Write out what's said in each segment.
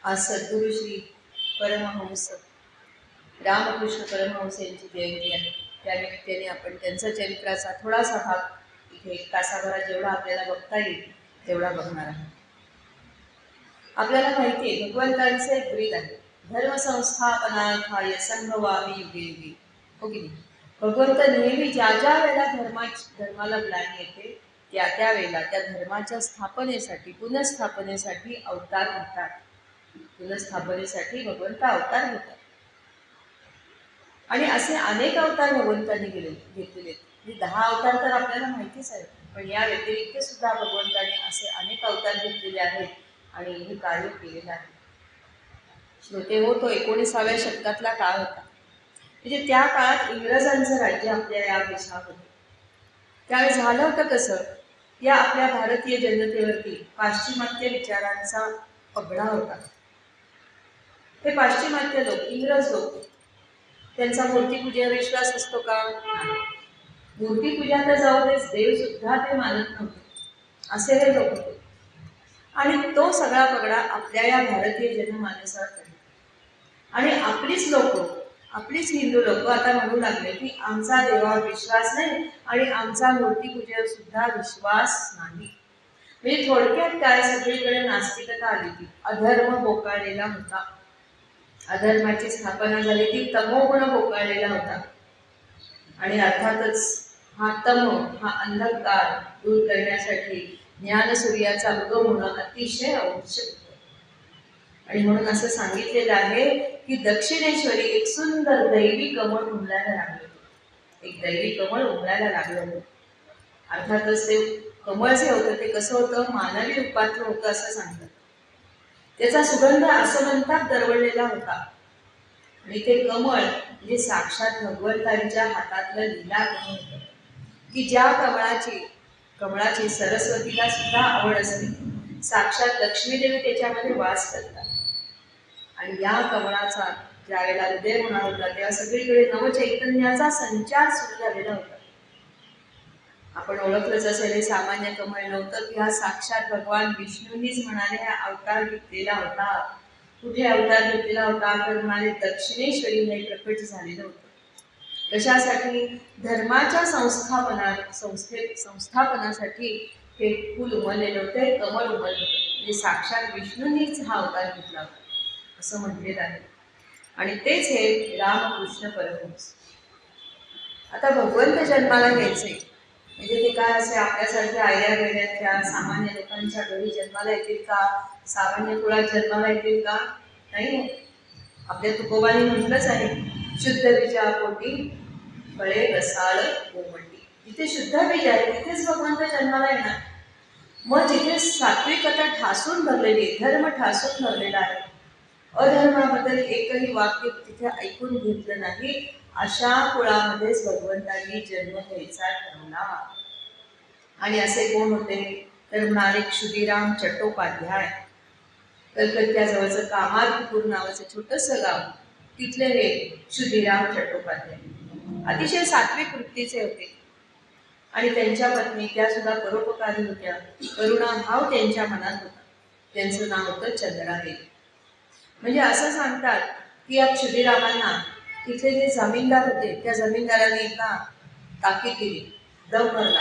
आज सद्गुरू श्री परमहंस रामकृष्ण परमहंस यांची जयंती आहे. त्यानिमित्ताने आपण त्यांचा चरित्राचा थोडासा भाग इथे एक तासाभरात जेवढा आपल्याला बघता येईल तेवढा बघणार आहे. आपल्याला माहिती आहे भगवंतांचं एक ब्रीद आहे, धर्मसंस्थापनार्थाय संभवामी युगे युगे. हो की नाही? भगवंत नेहमी ज्या ज्या वेळेला धर्माला ग्लानी येते त्या वेळेला त्या धर्माच्या स्थापनेसाठी पुनर्स्थापनेसाठी अवतार घेतात. पुनर्स्थापनेसाठी भगवंत अवतार घेतात आणि असे अनेक अवतार भगवंतांनी घेतलेले. 10 अवतार तर आपल्याला माहितीच आहे, पण या व्यतिरिक्त सुद्धा भगवंतांनी असे अनेक अवतार घेतलेले आहेत आणि हे कार्य केलेलं आहे. श्रोते हो, तो 19व्या शतकातला काळ होता. म्हणजे त्या काळात इंग्रजांचं राज्य आपल्या या देशात होतं. त्यावेळी झालं होतं कसं, या आपल्या भारतीय जनतेवरती पाश्चिमात्य विचारांचा पगडा होता. हे पाश्चिमात्य लोक, इंग्रज लोक, त्यांचा मूर्तीपूजेवर विश्वास असतो का? मूर्तीपूजा तर जाऊ देच, देव सुद्धा ते मानत नव्हते, असे हे लोक होते. आणि तो सगळा पगडा आपल्या या भारतीय जनमानसावर पडला. आणि आपलीच लोक, आपलीच हिंदू लोक आता म्हणू लागले की आमचा देवावर विश्वास नाही आणि आमचा मूर्तीपूजेवर सुद्धा विश्वास नाही. म्हणजे थोडक्यात काय, सगळीकडे नास्तिकता आली ती, अधर्म बोकाळलेला होता. अधर्माची स्थापना झाली, ती तमोगुण बोकाळलेला होता. आणि अर्थातच हा तम, हा अंधकार दूर करण्यासाठी ज्ञानसूर्याचा उगम होणं अतिशय आवश्यक होतं. आणि म्हणून असं सांगितलेलं आहे की दक्षिणेश्वरी एक सुंदर दैवी कमळ उमलायला लागलं. एक दैवी कमळ उमलायला लागलं. अर्थातच ते कमळ जे होतं ते कसं होतं, मानवी रूपातलं होतं असं सांगतात. त्याचा सुगंध आसमंतात दरवळलेला होता. आणि ते कमळ म्हणजे साक्षात भगवंतांच्या हातातलं लीला कमळ होतं, की ज्या कमळाची सरस्वतीला सुद्धा आवड असते. साक्षात लक्ष्मीदेवी त्याच्यामध्ये वास करतात. आणि या कमळाचा ज्या वेळेला उदय होणार होता तेव्हा सगळीकडे नवचैतन्याचा संचार सुरू झालेला होता. आपण ओळखलंच असेल, हे सामान्य कमळ नव्हतं, की हा साक्षात भगवान विष्णूंनीच म्हणाले हा अवतार घेतलेला होता. कुठे अवतार घेतलेला होता तर म्हणाले दक्षिणेश्वरी हे प्रकट झालेलं होतं. कशासाठी? धर्माच्या संस्थापनासाठी हे फूल उमललेलं होतं, हे कमळ उमललं होतं. म्हणजे साक्षात विष्णूंनीच हा अवतार घेतला होता असं म्हटलेलं आहे. आणि तेच हे रामकृष्ण परमहंस. आता भगवंत जन्माला घ्यायचे म्हणजे ते काय असे आपल्यासारख्या आयऱ्या वेड्याच्या सामान्य लोकांच्या घरी जन्माला येतील का? सामान्य कुळात जन्माला येतील का? नाही. आपल्या तुकोबांनी म्हटलंच आहे, शुद्ध बीजा पोटी फळे रसाळ कोमटी. जिथे शुद्ध बीज आहे तिथेच भगवंत जन्माला येणार. मग जिथे सात्विकता ठासून भरलेली, धर्म ठासून भरलेला आहे, अधर्माबद्दल एकही वाक्य तिथे ऐकून घेतलं नाही, अशा कुळामध्येच भगवंतांनी जन्म घ्यायचा ठरवला. आणि असे कोण होते तर म्हणाले क्षुदिराम चट्टोपाध्याय. कलकत्त्याजवळचं कामारपूर नावाचं छोटंसं गाव, तिथले हे क्षुदिराम चट्टोपाध्याय अतिशय सात्विक वृत्तीचे होते. आणि त्यांच्या पत्नी त्या सुद्धा परोपकारी होत्या. करुणा भाव त्यांच्या मनात होता. त्यांचं नाव होतं चंद्रादेवी. म्हणजे असं सांगतात की या क्षुदिरामांना तिथले जे जमीनदार होते त्या जमीनदारांनी एकदा ताकीद दिली, दम भरला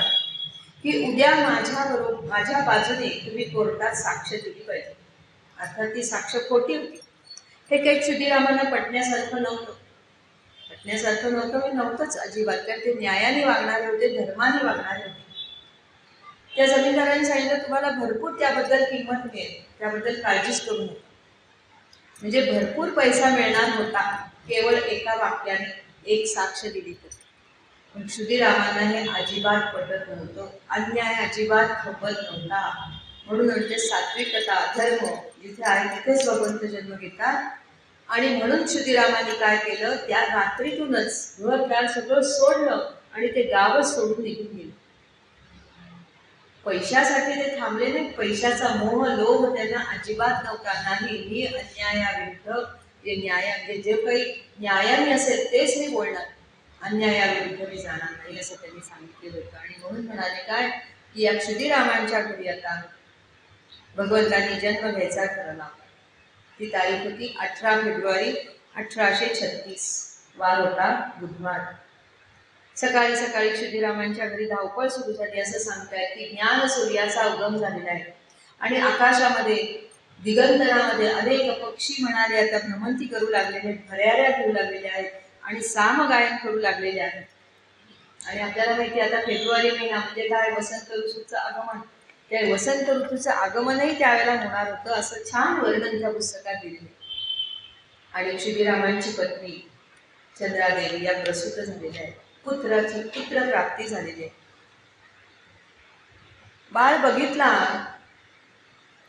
की उद्या माझ्या बाजूने तुम्ही कोर्टात साक्ष दिली पाहिजे. अर्थात ती साक्ष खोटी होती. हे काही क्षुदिरामांना पटण्यासारखं नव्हतं. नव्हतंच अजिबात. कारण ते न्यायाने वागणारे होते, धर्माने वागणारे होते. त्या जमीनदारांनी सांगितलं तुम्हाला भरपूर त्याबद्दल किंमत मिळेल, त्याबद्दल काळजीच करू नका. म्हणजे भरपूर पैसा मिळणार होता केवळ एका वाक्याने, एक साक्ष दिली तर. पण क्षुदिरामांना हे अजिबात पटत नव्हतं. अन्याय अजिबात खपत नव्हता. म्हणून म्हणजे सात्विकता, धर्म जिथे आहे तिथेच भगवंत जन्म घेतात. आणि म्हणून क्षुदिरामांनी काय केलं, त्या रात्रीतूनच घरदार सगळं सोडलं आणि ते गावच सोडून निघून गेले. पैशासाठी ते थांबले नाही. पैशाचा मोह, लोभ त्यांना अजिबात नव्हता. नाही, मी अन्यायाविरुद्ध जे काही न्यायाने असेल तेच मी बोलणार, अन्यायाविरुद्ध मी जाणार नाही असं त्यांनी सांगितलेलं होतं. आणि म्हणून म्हणाले काय की या क्षुदिरामांच्या घरी आता भगवंतांनी जन्म घ्यायचा ठरवला. ती तारीख होती 18 फेब्रुवारी 1836. वार होता बुधवार. सकाळी सकाळी क्षुदिरामांच्या घरी धावपळ सुरू झाली. असं सांगतायत की ज्ञान सूर्याचा उगम झालेला आहे आणि आकाशामध्ये दिगंतरामध्ये अनेक पक्षी म्हणाले आता भ्रमंती करू लागलेले आहेत, भऱ्याऱ्या घेऊ लागलेल्या आहेत आणि सामगायन करू लागलेले आहेत. आणि आपल्याला माहिती आता फेब्रुवारी महिना म्हणजे काय, वसंत ऋतूचं आगमन. त्या वसंत ऋतूचं आगमनही त्यावेळेला होणार होतं असं छान वर्णन त्या पुस्तकात दिलेले. आणि क्षुदिरामांची पत्नी चंद्रादेवी या प्रसूत झालेल्या आहेत. पुत्र प्राप्ती झालेली आहे. बाळ बघितला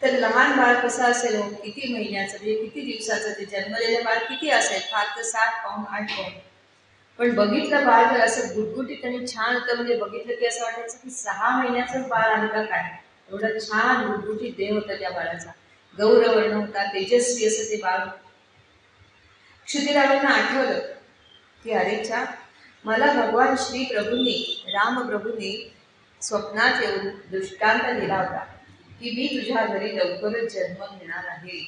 तर लहान बाळ कसं असेल हो, किती महिन्याचं म्हणजे किती दिवसाचं ते जन्मलेलं बाळ किती असेल, फार तर 7 पाऊंड 8 पाऊंड. पण बघितलं बाळ जर असं गुटगुटीत आणि छान होतं, म्हणजे बघितलं की असं वाटायचं की 6 महिन्याचंच बाळ आहे का काय, एवढं छान गुटगुटीत देह होता त्या बाळाचा, गौरवर्ण होता, तेजस्वी असं ते बाळ. क्षुदिरामांना आठवलं की अरेच्या मला भगवान श्री प्रभूंनी राम प्रभूंनी स्वप्नात येऊन दृष्टांत दिला होता की मी तुझ्या घरी लवकरच जन्म घेणार आहे.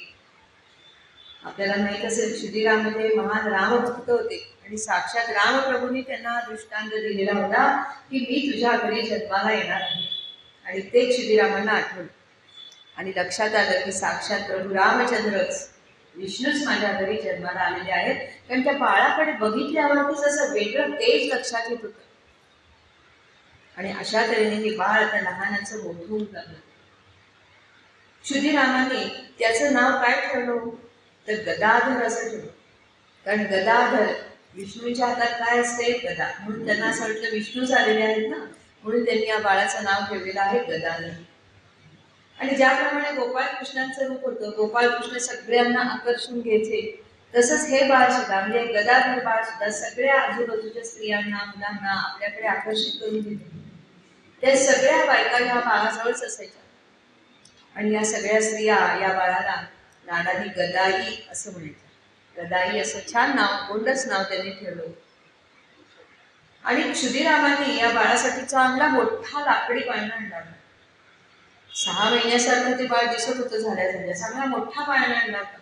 आपल्याला माहित असेल क्षुदिराम म्हणजे महान रामभक्त होते आणि साक्षात रामप्रभूंनी त्यांना दृष्टांत दिलेला होता की मी तुझ्या घरी जन्माला येणार आहे. आणि ते क्षुदिरामांना आठवलं आणि लक्षात आलं की साक्षात प्रभू रामचंद्रच विष्णूच माझ्या घरी जन्माला आलेले आहेत. कारण त्या बाळाकडे बघितल्यावरतीच असं वेगळं तेज लक्षात येत होतं. आणि अशा तऱ्हेने हे बाळ आता लहानाचं मोठं होऊ लागलं. क्षुदिरामांनी त्याचं नाव काय ठेवलं तर गदाधर असं ठेवलं. कारण गदाधर विष्णूच्या हातात काय असते, गदा, म्हणून त्यांना असं वाटलं विष्णू झालेले आहेत ना, म्हणून त्यांनी या बाळाचं नाव ठेवलेलं आहे गदाधर. आणि ज्याप्रमाणे गोपाळकृष्णांचं रूप होतं, गोपाळकृष्ण सगळ्यांना आकर्षून घ्यायचे, तसंच हे बाळ सुद्धा म्हणजे गदाधर बाळ सुद्धा सगळ्या आजूबाजूच्या स्त्रियांना मुलांना आपल्याकडे आकर्षित करून घेते. त्या सगळ्या बायका ह्या बाळाजवळच असायच्या आणि या सगळ्या स्त्रिया या बाळाला नाडानी गदाई असं म्हणायच्या. गदाई असं छान नाव, गोंडच नाव त्यांनी ठेवलं. आणि क्षुदिरामांनी या बाळासाठी चांगला मोठा लाकडी पाळणा आणला. 6 महिन्यासारखं ते बाळ दिसत होतं झाल्या झाल्या, चांगला मोठा पाळणा आणला होता.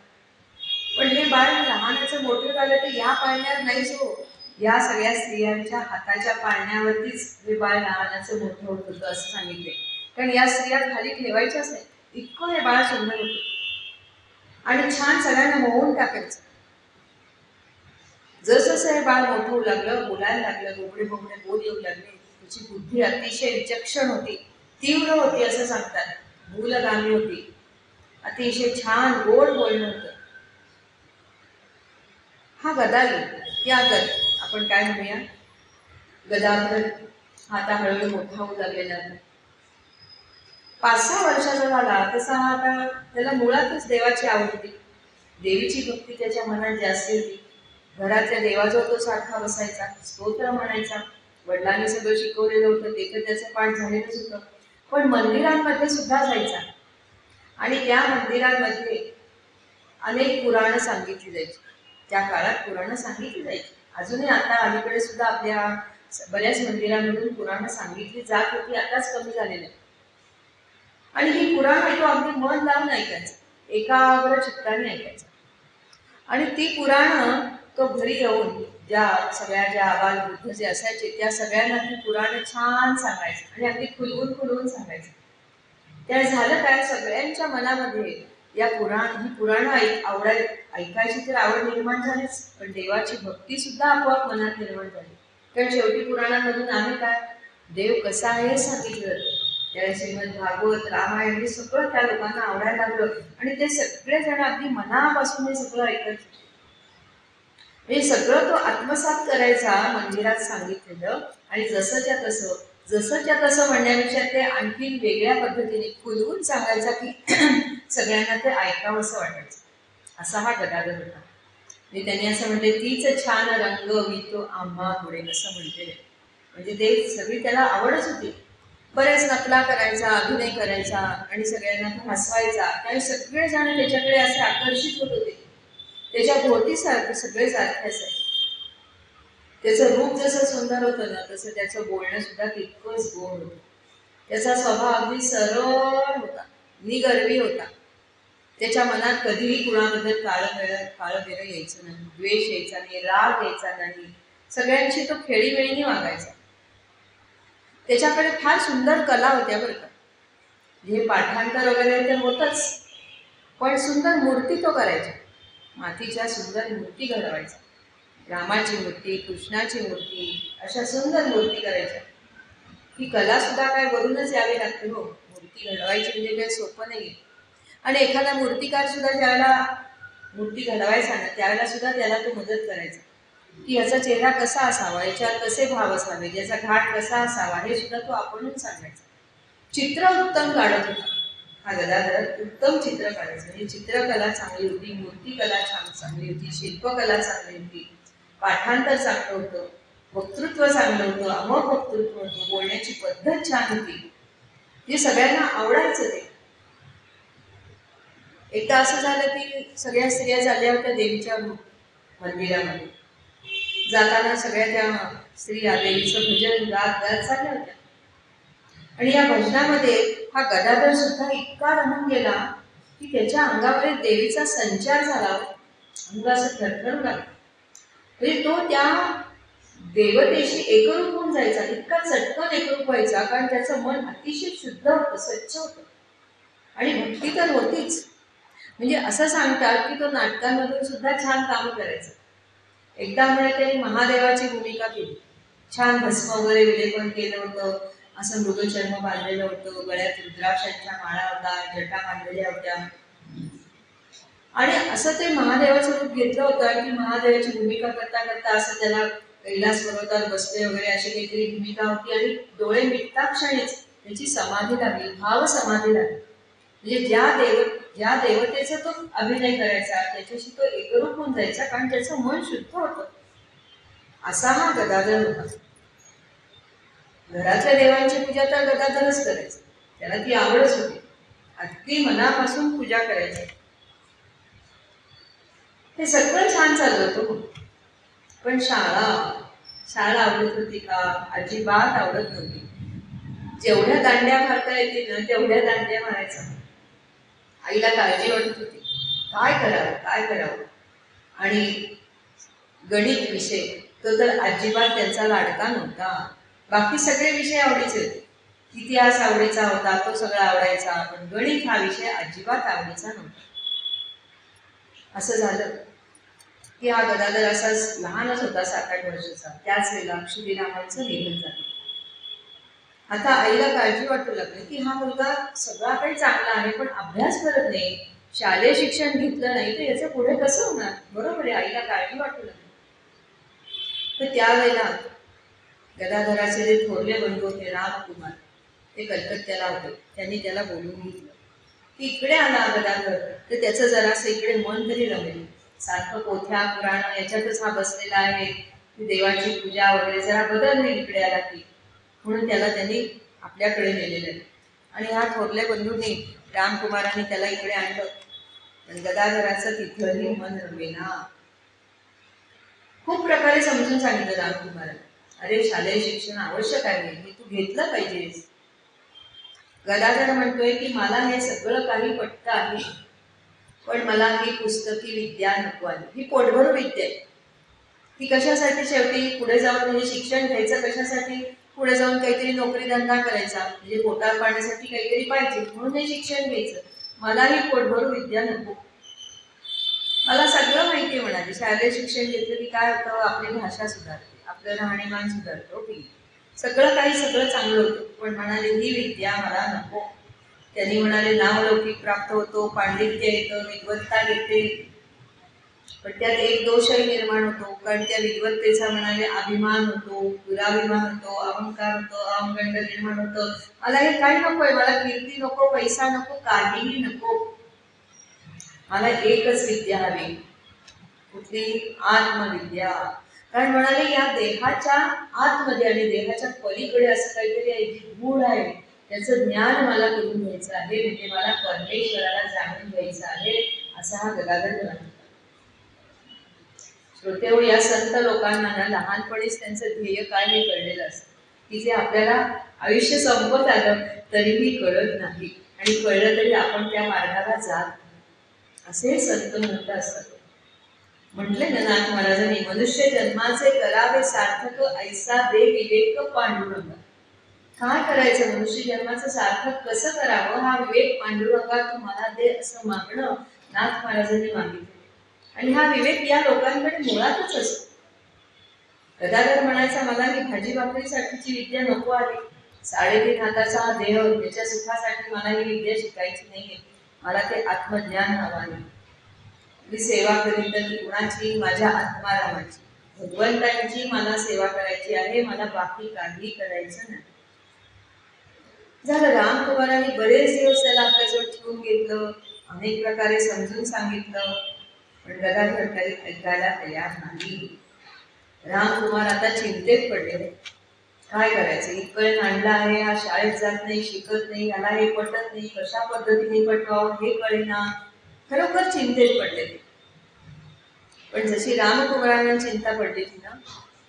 पण हे बाळ लहानाचं मोठं झालं तर या पाळण्यात नाहीच हो, या सगळ्या स्त्रियांच्या हाताच्या पाळण्यावरतीच हे बाळ लहानाचं मोठं होत होतं असं सांगितले. कारण या स्त्रिया खाली ठेवायच्याच नाही, इतकं हे बाळ सुंदर होतं आणि छान सगळ्यांना मोहून टाकायचं. जसं हे बाळ मोठं होऊ लागलं, बोलायला लागलं, बोबडे बोबडे बोल येऊ लागले, त्याची बुद्धी अतिशय विचक्षण होती, तीव्र होती असं सांगतात, मूलगामी होती, अतिशय छान गोड बोलणं होतं. हा गदाई या आपण काय म्हणूया गदाधर हा आता हळूहळू मोठा होऊ लागलेला आहे. 5-6 वर्षाचा झाला तसा हा आता त्याला मुळातच देवाची आवड होती, देवीची भक्ती त्याच्या मनात जास्त होती. घरातल्या देवाजवळ तो सारखा बसायचा, स्तोत्र म्हणायचा, वडिलांनी सगळं शिकवलेलं होतं ते तर त्याचं पाठ झालेलंच होतं. पण मंदिरांमध्ये सुद्धा जायचा आणि त्या मंदिरांमध्ये अनेक पुराणं सांगितली जायची. त्या काळात पुराणं सांगितली जायची, अजूनही आता अलीकडे सुद्धा आपल्या बऱ्याच मंदिरांमधून पुराणं सांगितली जात होती, आताच कमी झालेलं आहे. आणि ही पुराणं तो अगदी मन लावून ऐकायचं, एकाग्र चित्ताने ऐकायचं. आणि ती पुराणं तो घरी येऊन ज्या आबाल वृद्ध जे असायचे त्या सगळ्यांना ती पुराणं छान सांगायचं आणि अगदी खुलवून सांगायचं. त्या झालं काय, सगळ्यांच्या मनामध्ये ही पुराणं ऐकायची तर आवड निर्माण झालीच, पण देवाची भक्ती सुद्धा आपोआप मनात निर्माण झाली. कारण शेवटी पुराणांमधून आम्ही काय देव कसा आहे हे सांगितलं जातं. त्या श्रीमद भागवत रामायण हे सगळं त्या लोकांना आवडायला लागलं आणि ते सगळेजण अगदी मनापासून हे सगळं ऐकायचे. हे सगळं तो आत्मसात करायचा मंदिरात सांगितलेलं आणि जसंच्या तसं म्हणण्यापेक्षा ते आणखी वेगळ्या पद्धतीने खुलवून सांगायचा की सगळ्यांना ते ऐकावं असं वाटायचं. असा हा गदाधर होता. मी त्यांनी असं म्हणते तीच छान रंग वितो आम्हा पुढे असं म्हणते. म्हणजे ते सगळी त्याला आवडच होती. बरेच नकला करायचा, अभिनय करायचा आणि सगळ्यांना तो हसवायचा. त्यावेळी सगळेजण त्याच्याकडे असे आकर्षित होत होते, त्याच्या भोवती सगळे सारखे असायचे. त्याचं रूप जसं सुंदर होतं ना तसं त्याचं बोलणं सुद्धा तितकंच गोड होतं. त्याचा स्वभाव अगदी सरळ होता, निगर्वी होता. त्याच्या मनात कधीही कुणाबद्दल काळं यायचं नाही, द्वेष यायचा नाही, राग यायचा नाही. सगळ्यांशी तो खेळीमेळीने वागायचा. त्याच्याकडे फार सुंदर कला होत्या बरं का. हे पाठांतर वगैरे तर होतच, पण सुंदर मूर्ती तो करायचा. मातीच्या सुंदर मूर्ती घडवायचा. रामाची मूर्ती, कृष्णाची मूर्ती, अशा सुंदर मूर्ती करायच्या. ही कला सुद्धा काय वरूनच यावी लागते हो. मूर्ती घडवायची म्हणजे काही सोपं नाही. आणि एखादा मूर्तिकार सुद्धा ज्यावेळेला मूर्ती घडवायचा ना, त्यावेळेला सुद्धा त्याला तो मदत करायचा की याचा चेहरा कसा असावा, याच्यात कसे भाव असावे, याचा घाट कसा असावा, हे सुद्धा तो आपणच सांगायचा. चित्र उत्तम काढत होता हा गदाधर. उत्तम चित्र काढायचं. म्हणजे चित्रकला चांगली होती, मूर्तिकला चांगली होती, शिल्पकला चांगली होती, पाठांतर चांगलं होतं, वक्तृत्व चांगलं होतं, अमोघ वक्तृत्व होतं, बोलण्याची पद्धत छान होती. हे सगळ्यांना आवडायचं ते. एकदा असं झालं की सगळ्या स्त्रिया चालल्या होत्या देवीच्या मंदिरामध्ये. जाताना सगळ्या त्या स्त्रिया देवीचं भजन गात गात चालल्या होत्या. आणि या भजनामध्ये हा गदाधर सुद्धा इतका रमून गेला की त्याच्या अंगावर देवीचा संचार झाला. अंग असं थरथरून लागलं. म्हणजे तो त्या देवतेशी एकरूप होऊन जायचा, इतका चटकन एकरूप व्हायचा, कारण त्याचं मन अतिशय शुद्ध होतं, स्वच्छ होतं. आणि भक्ती तर होतीच. म्हणजे असं सांगतात की तो नाटकांमधून सुद्धा छान काम करायचं. एकदा म्हणे त्यांनी महादेवाची भूमिका केली. छान भस्म वगैरे विलेपन केलं होतं, असं मृगचर्म बांधलेलं होतं, गळ्यात रुद्राक्षांच्या माळा होता, जटा बांधलेल्या होत्या. आणि असं ते महादेवाचं रूप घेतलं होतं. आणि महादेवाची भूमिका करता करता असं त्याला कैलास पर्वतावर बसले वगैरे अशी काहीतरी भूमिका होती. आणि डोळे मिटता क्षणीच त्याची समाधी लागली, भाव समाधी लागली. म्हणजे ज्या देवतेचा तो अभिनय करायचा, त्याच्याशी तो एकरूप होऊन जायचा, कारण त्याचं मन शुद्ध होतं. असा हा गदाधर होता. घरातल्या देवांची पूजा तर गदाधरच करायचं, त्याला ती आवडच होती. अगदी मनापासून पूजा करायची. हे सगळं छान चाललं होतं. पण शाळा आवडत होती का? अजिबात आवडत नव्हती. जेवढ्या दांड्या मारता येतील ना तेवढ्या दांड्या मारायचा. आईला काळजी वाटत होती, काय करावं. आणि गणित विषय तो तर अजिबात त्यांचा लाडका नव्हता. बाकी सगळे विषय आवडीचे होते. इतिहास आवडीचा होता, तो सगळा आवडायचा, पण गणित हा विषय अजिबात आवडीचा नव्हता. असं झालं की हा गदाधर असाच लहानच होता, 7-8 वर्षाचा. त्याच वेळेला श्रीरामांचं निधन झालं. आता आईला काळजी वाटू लागली की हा मुलगा सगळा काही चांगला आहे, पण अभ्यास करत नाही, शालेय शिक्षण घेतलं नाही, तर याचं पुढे कसं होणार. बरोबर आहे, आईला काळजी वाटू लागली. तर त्यावेळेला गदाधराचे जे थोरले बंधू होते रामकुमार, ते कलकत्त्याला होते. त्यांनी त्याला बोलून घेतलं की इकडे आला गदाधर तर त्याचं जरासं इकडे मन तरी रमेल. सारखं पोथ्या पुराण याच्यातच हा बसलेला आहे, की देवाची पूजा वगैरे जरा बदल होईल इकडे आला की. म्हणून त्याला त्यांनी आपल्याकडे नेलेलं आहे. आणि ह्या थोरल्या बंधूंनी रामकुमारांनी त्याला इकडे आणलं. पण गदाधराचं तिथंही मन रमेना. खूप प्रकारे समजून सांगितलं रामकुमारांनी, अरे शालेय शिक्षण आवश्यक आहे, हे तू घेतलं पाहिजेस. गदाधर म्हणतोय की मला हे सगळं काही पटतं आहे, पण मला ही पुस्तकी विद्या नको आहे. ही पोटभरू विद्या आहे. ती कशासाठी? शेवटी पुढे जाऊन म्हणजे शिक्षण घ्यायचं कशासाठी? पुढे जाऊन काहीतरी नोकरी धंदा करायचा, म्हणजे पोटात पाण्यासाठी काहीतरी पाहिजे, म्हणून हे शिक्षण घ्यायचं. मला ही पोटभरू विद्या नको. मला सगळं माहिती म्हणाली. शालेय शिक्षण घेतलं की काय होतं, आपली भाषा सुधारते, आपलं राहणीमान सुधारतो, सगळं चांगलं होतं. पण म्हणाले ही विद्या मला नको. त्यांनी म्हणाले नावलौकिक प्राप्त होतो, पांडित्य येतं, विद्वत्ता येते, पण त्यात एक दोषही निर्माण होतो. कारण त्या विद्वत्तेचा म्हणाले अभिमान होतो, दुराभिमान होतो, अहंकार होतो, अहंगंड निर्माण होतं. मला हे काही नकोय. मला कीर्ती नको, पैसा नको, काहीही नको. मला एकच विद्या हवी. कुठली? आत्मविद्या. कारण म्हणाले या देहाच्या आतमध्ये आणि देहाच्या पलीकडे असं काहीतरी आहे, जे गूढ आहे, त्याचं ज्ञान मला करून घ्यायचं आहे. म्हणजे मला परमेश्वराला जाणून घ्यायचं आहे, असा हा गदाधर म्हणाला. श्रोतेहो, या संत लोकांना ना लहानपणीच त्यांचं ध्येय काय हे कळलेलं असतं, की जे आपल्याला आयुष्य संपत आलं तरीही कळत नाही, आणि कळलं तरी आपण त्या मार्गाला जात. असे संत म्हणत असतात. म्हटले ना नाथ महाराजांनी, मनुष्य जन्माचे करावे सार्थक, ऐसा दे विवेक पांडुरंग. काय करायचं, मनुष्य जन्माचं सार्थक कसं करावं, हा विवेक पांडुरंगा तू मला दे, असं मागणं नाथ महाराजांनी मागितले. आणि हा विवेक या लोकांकडे मुळातच असतो. गदाधर म्हणायचा, मला ही भाजी भाकरीसाठीची विद्या नको आली, 3.5 हाताचा हा देह, त्याच्या सुखासाठी मला ही विद्या शिकायची नाहीये. मला ते आत्मज्ञान हवं आहे. मी सेवा करीन तर ती कुणाची, माझ्या आत्मारामाची, भगवंतांची मला सेवा करायची आहे, मला बाकी काही करायचं नाही. झालं. रामकुमारांनी बरेच दिवस त्याला आपल्याजवळ ठेवून घेतलं, अनेक प्रकारे समजून सांगितलं, पण गदाधर काही ऐकायला तयार नाही. रामकुमार आता चिंतेत पडले. काय करायचं, इथपर्यंत आणला आहे, हा शाळेत जात नाही, शिकत नाही, याला हे पटत नाही, कशा पद्धतीने पटवावं हे कळेना. खरोखर चिंतेत पडले. पण जशी रामकुमारांना चिंता पडली ना,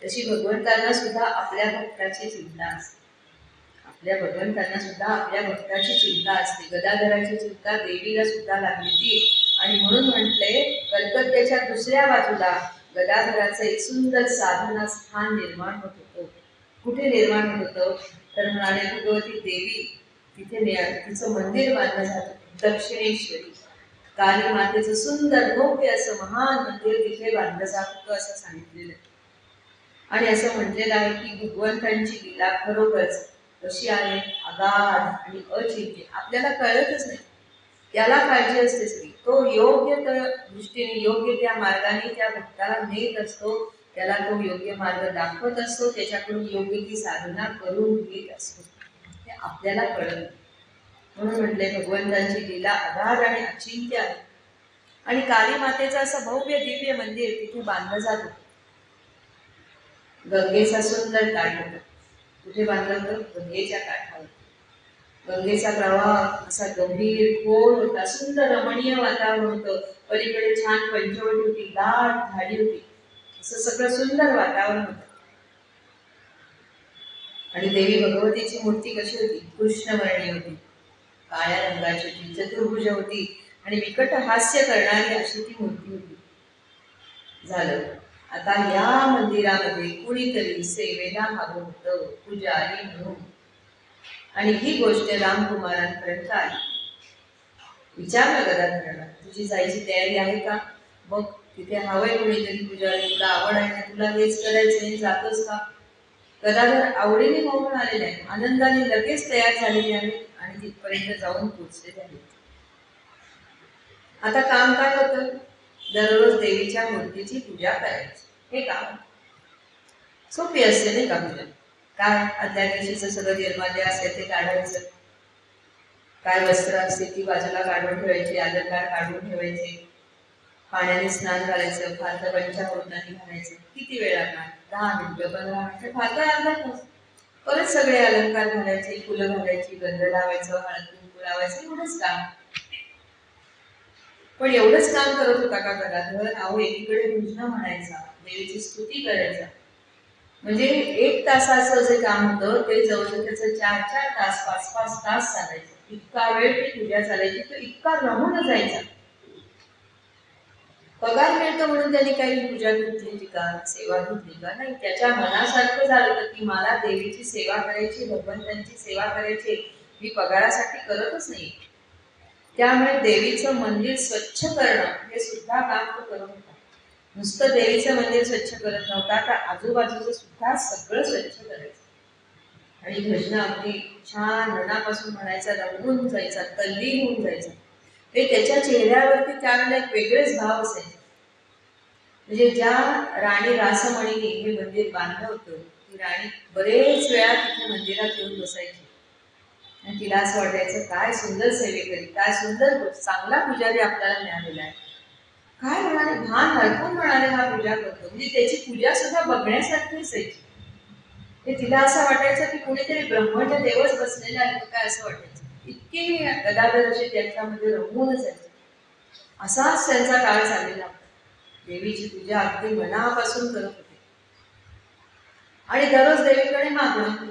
तशी भगवंतांना सुद्धा आपल्या भक्ताची चिंता असते. आपल्या भगवंतांना सुद्धा आपल्या भक्ताची चिंता असते. गदाधराची चिंता देवीला सुद्धा लागली ती. आणि म्हणून म्हटले, कलकत्त्याच्या दुसऱ्या बाजूला गदाधराचं एक सुंदर साधना स्थान निर्माण होत होतं. कुठे निर्माण होत होतं तर म्हणाले, भगवती देवी तिथे तिचं मंदिर बांधलं जात, दक्षिणेश्वरी काली मातेचं सुंदर भव्य असं महान मंदिर तिथे बांधलं जात होतं असं सांगितलेलं. आणि असं म्हटलेलं आहे की भगवंतांची लीला खरोखरच कशी आहे, अगाध आणि अचिंत्य, आपल्याला कळतच नाही. त्याला काळजी असते सगळी. तो योग्य त्या दृष्टीने, योग्य त्या मार्गाने त्या भक्ताला नेत असतो, त्याला तो योग्य मार्ग दाखवत असतो, त्याच्याकडून योग्य ती साधना करून घेत असतो. हे आपल्याला कळत. म्हणून म्हटले, भगवंतांची लीला अगाध आणि अचिंत्य आहे. आणि काली मातेचं असं भव्य दिव्य मंदिर तिथे बांधलं जात होतं. गंगेचा सुंदर काठ होता. कुठे बांधलं होतं? गंगेच्या काठावर. गंगेचा प्रवाह असा गंभीर खोल होता, सुंदर रमणीय वातावरण होतं. पलीकडे छान पंचवटी होती, दाट झाडी होती, असं सगळं सुंदर वातावरण होतं. आणि देवी भगवतीची मूर्ती कशी होती? कृष्णवर्णी होती, काळ्या रंगाची होती, चतुर्भुज होती आणि विकट हास्य करणारी अशी ती मूर्ती होती. झालं. आता या मंदिरामध्ये कुणीतरी सेवेला हवं होतं, पुजारी म्हणून. आणि ही गोष्ट रामकुमारांपर्यंत आली. विचारलं गदाधराला, तुझी जायची तयारी आहे का? बघ तिथे हवंय कुणीतरी पुजारी, तुला आवड आहे ना, तुला हेच करायचंय, जातोस का? गदाधर आवडीने होऊन आलेले आहे, आनंदाने लगेच तयार झालेले आहेत आणि तिथपर्यंत जाऊन पोचलेले आहेत. आता काम काय होतं? दररोज देवीच्या मूर्तीची पूजा करायची. हे काम सोपी असते नाही का पूजा? काय आदल्या दिवशीचं सगळं निर्माल्य असेल ते काढायचं, काय वस्त्र असते ती बाजूला काढून ठेवायची, अलंकार काढून ठेवायचे, पाण्याने स्नान घालायचं, फार तर पंचामृताने घालायचं. किती वेळ लागणार? 10 मिनिटं, 15 मिनिटं, फार तर अर्धा तास. परत सगळे अलंकार घालायचे, फुलं घालायची, गंध लावायचं, हळद कुंकू लावायचं, एवढंच काम. पण एवढंच काम करत होता का गदाधर? अहो, एकीकडे भजनं म्हणायचा, देवीची स्तुती करायचा. म्हणजे 1 तासाचं जे काम होतं ते जवळजवळ त्याचं 4-4 तास, 5-5 तास चालायचं. इतका वेळ ती पूजा चालायची, तो इतका रमून जायचा. पगार मिळतो म्हणून त्यांनी काही पूजा घेतली का, सेवा घेतली का? नाही. त्याच्या मनासारखं झालं होतं की मला देवीची सेवा करायची, भगवंतांची सेवा करायची, मी पगारासाठी करतच नाही. त्यामुळे देवीचं मंदिर स्वच्छ करणं हे सुद्धा काम तो करत होता. नुसतं देवीचं मंदिर स्वच्छ करत नव्हता, तर आजूबाजूचं सुद्धा सगळं स्वच्छ करायचं. आणि भजन अगदी छान मनापासून म्हणायचा, रंगून जायचा, तल्लीन होऊन जायचा. ते त्याच्या चेहऱ्यावरती त्यावेळेला एक वेगळेच भाव असायचे. म्हणजे ज्या राणी रासमणीने हे मंदिर बांधलं होतं, ती राणी बरेच वेळा तिथे मंदिरात येऊन बसायची आणि तिला असं वाटायचं, काय सुंदर सेवेकरी, काय सुंदर चांगला पुजारी आपल्याला मिळालेला आहे. काय म्हणाले, भान हरपून म्हणाले हा पूजा करतो. म्हणजे त्याची पूजा सुद्धा बघण्यासारखी असायची. हे तिला असं वाटायचं की कुणीतरी ब्रह्मण्य देवच बसलेले आहे काय, असं वाटायचं. इतके गदाधर असे त्यांच्यामध्ये रमून जायचे. असाच त्यांचा काळ चाललेला. देवीची पूजा अगदी मनापासून करत होते. आणि दररोज देवीकडे मागणं,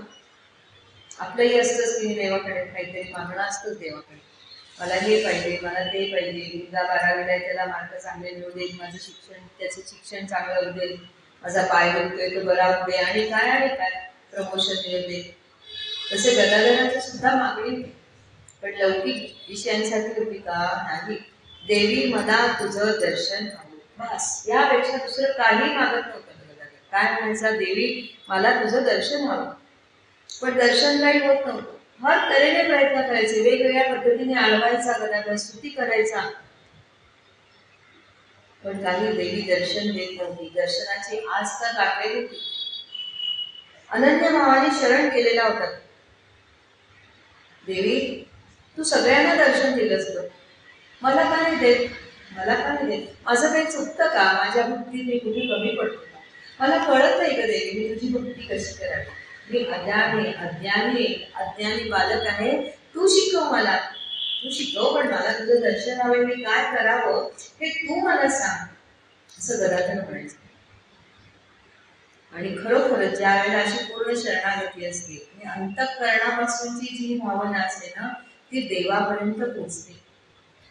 आपलंही असतंच की देवाकडे काहीतरी मागणं असतंच देवाकडे. मला हे पाहिजे, मला ते पाहिजे, मुलगा 12वीला आहे त्याला मार्क चांगले मिळू देत, माझं शिक्षण त्याचं शिक्षण चांगलं होऊ देत, माझा पाय दुखतोय तो बरा होऊ दे, आणि काय प्रमोशन मिळू दे. तसे गदाधराची सुद्धा मागणी होती, पण लौकिक विषयांसाठी होती का? नाही. देवी मला तुझं दर्शन हवं, बस. यापेक्षा दुसरं काही मागत नव्हतं गदाधर. काय म्हणायचा? देवी मला तुझं दर्शन हवं. पण दर्शन काही होत नव्हतं. हर तऱ्हेने प्रयत्न करायचे, वेगवेगळ्या पद्धतीने आळवायचा गदाधर, स्तुती करायचा, पण काही देवी दर्शन देत नव्हती. दर्शनाची आस तर लागलेली होती. अनन्य भावाने शरण केलेला होता. देवी तू सगळ्यांना दर्शन दिलंस ग, मला का नाही देत? मला का नाही देत? माझं काही चुकतं का? माझ्या भक्तीत मी कुठे कमी पडतो का? मला कळत नाही का देवी मी तुझी भक्ती कशी करावी? मी अज्ञानी बालक आहे, तू शिकव मला, तू शिकव, पण मला तुझं दर्शन हवे, मी काय करावं हे तू मला सांग, असं गदाधर म्हणायचं. आणि खरोखरच ज्या वेळेला अशी पूर्ण शरणागती असते आणि अंतःकरणापासूनची जी भावना असते ना, ती देवापर्यंत पोहोचते.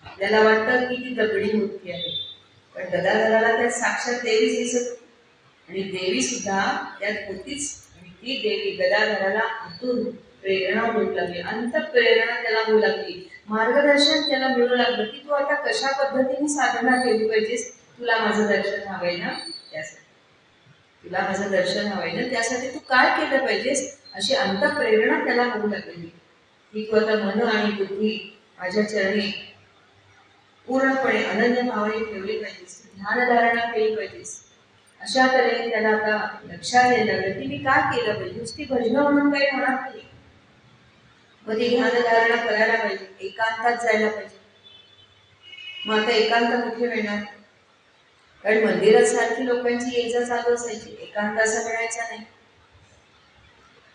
आपल्याला वाटतं की ती दगडी मूर्ती आहे, पण गदाधराला त्यात साक्षात देवीच दिसत, आणि देवी सुद्धा त्यात होतीच. आणि ती देवी गदाधराला आतून प्रेरणा मिळू लागली, अंतःप्रेरणा त्याला मिळू लागली, मार्गदर्शन त्याला मिळू लागलं की तू आता कशा पद्धतीने साधना केली पाहिजेस. तुला माझं दर्शन हवंय ना, त्यासाठी तुला माझं दर्शन हवंय ना, त्यासाठी तू काय केलं पाहिजेस, अशी अंतःप्रेरणा त्याला होऊ लागलेली की तू आता मन आणि बुद्धी माझ्या चरणी पूर्णपणे अनन्य भावाने ठेवली पाहिजेस, ध्यानधारणा केली पाहिजेस. अशा तऱ्हेने त्याला आता लक्षात यायला लागलं की मी काय केलं पाहिजे. नुसती भजनं म्हणून काही होणार नाही, मग ती ध्यानधारणा करायला पाहिजे, एकांतात जायला पाहिजे. मग आता एकांत कुठे मिळणार? कारण मंदिरात सारखी लोकांची ये जा चालू असायची, एकांत असं मिळायचा नाही.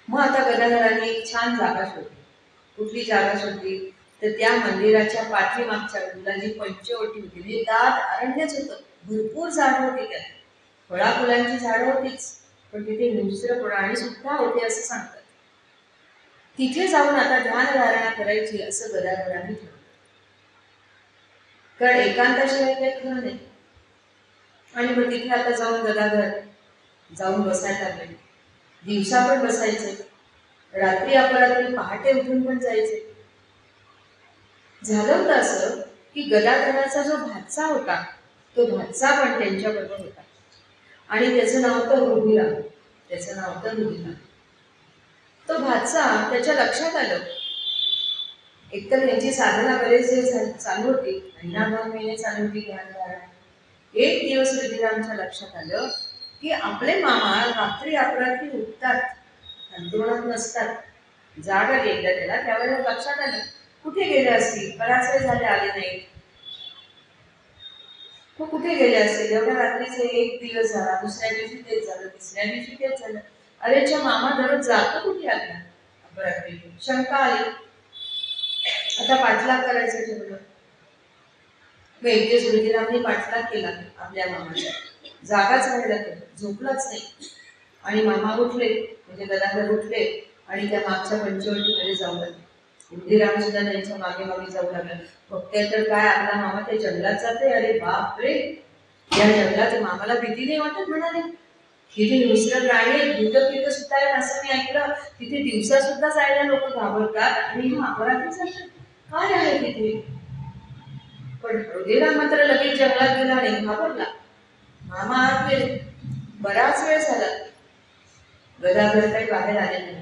मग आता गदाधराने एक छान जागा शोधली. कुठली जागा शोधली? तर त्या मंदिराच्या पाठीमागच्या बाजूला जी पंचवटी होती, म्हणजे दाट अरण्यच होतं, भरपूर झाडं होती, त्यात फळाफुलांची झाडं होतीच, पण तिथे हिंस्र प्राणी सुद्धा होते असं सांगतात. तिथे जाऊन आता ध्यानधारणा करायची असं गदाधराने ठरवलं. कारण एकांताशिवाय काही खरं नाही. आणि मग तिथे आता जाऊन गदाधर जाऊन बसायला लागले. दिवसा पण बसायचे, रात्री अपरात्री पहाटे उठून पण जायचे. झालं होतं असं की गदाधराचा जो भाचा होता, तो भाचा पण त्यांच्याबरोबर होता, आणि त्याचं नाव होतं रुधिराम. त्याचं नाव होतं रुधिराम. तो भाचा त्याच्या लक्षात आलं, एकतर त्यांची साधना बरेच दिवस चालू होती, महिना 2 महिने चालू होती ध्यानधारणा. एक दिवस रुधिरामच्या लक्षात आलं की आपले मामा रात्री अपरात्री उठतात, अंतरुणात नसतात. जाग आली एकदा त्याला, त्यावेळेला लक्षात आलं कुठे गेले असतील, बराच वेळ झाले आले नाही. तो कुठे गेले असतील? एवढ्या रात्रीचे एक दिवस झाला, दुसऱ्या दिवशी तेच झालं, तिसऱ्या दिवशी तेच झालं. अरेच्या मामा दररोज जातो कुठे आल्या अपरात्री? शंका आली. आता पाठलाग करायचं ठरवलं. मग एक दिवस रुधिरामने पाठलाग केला आपल्या मामाच्या, जागाच राहिला, तो झोपलाच नाही. आणि मामा उठले, म्हणजे गदाधर उठले आणि त्या मागच्या पंचवटीमध्ये जाऊ लागले. रुधिराम सुद्धा त्यांच्या मागे मागे जाऊ लागला. बघते तर काय, आपला मामा त्या जंगलात जाते. अरे बापरे, या जंगलात मामाला भीती नाही वाटत म्हणाले. तिथे हिंस्र प्राणी आहेत, भूतप्रेत सुद्धा आहेत असं मी ऐकलं. तिथे दिवसा सुद्धा जायला लोक घाबरतात, आणि हा अपराधी जातात, काय आहे तिथे? पण रुधिराम मात्र लगेच जंगलात गेला आणि घाबरला. मामा आत गेले. बराच वेळ झाला, गदाधर काही बाहेर आले नाही.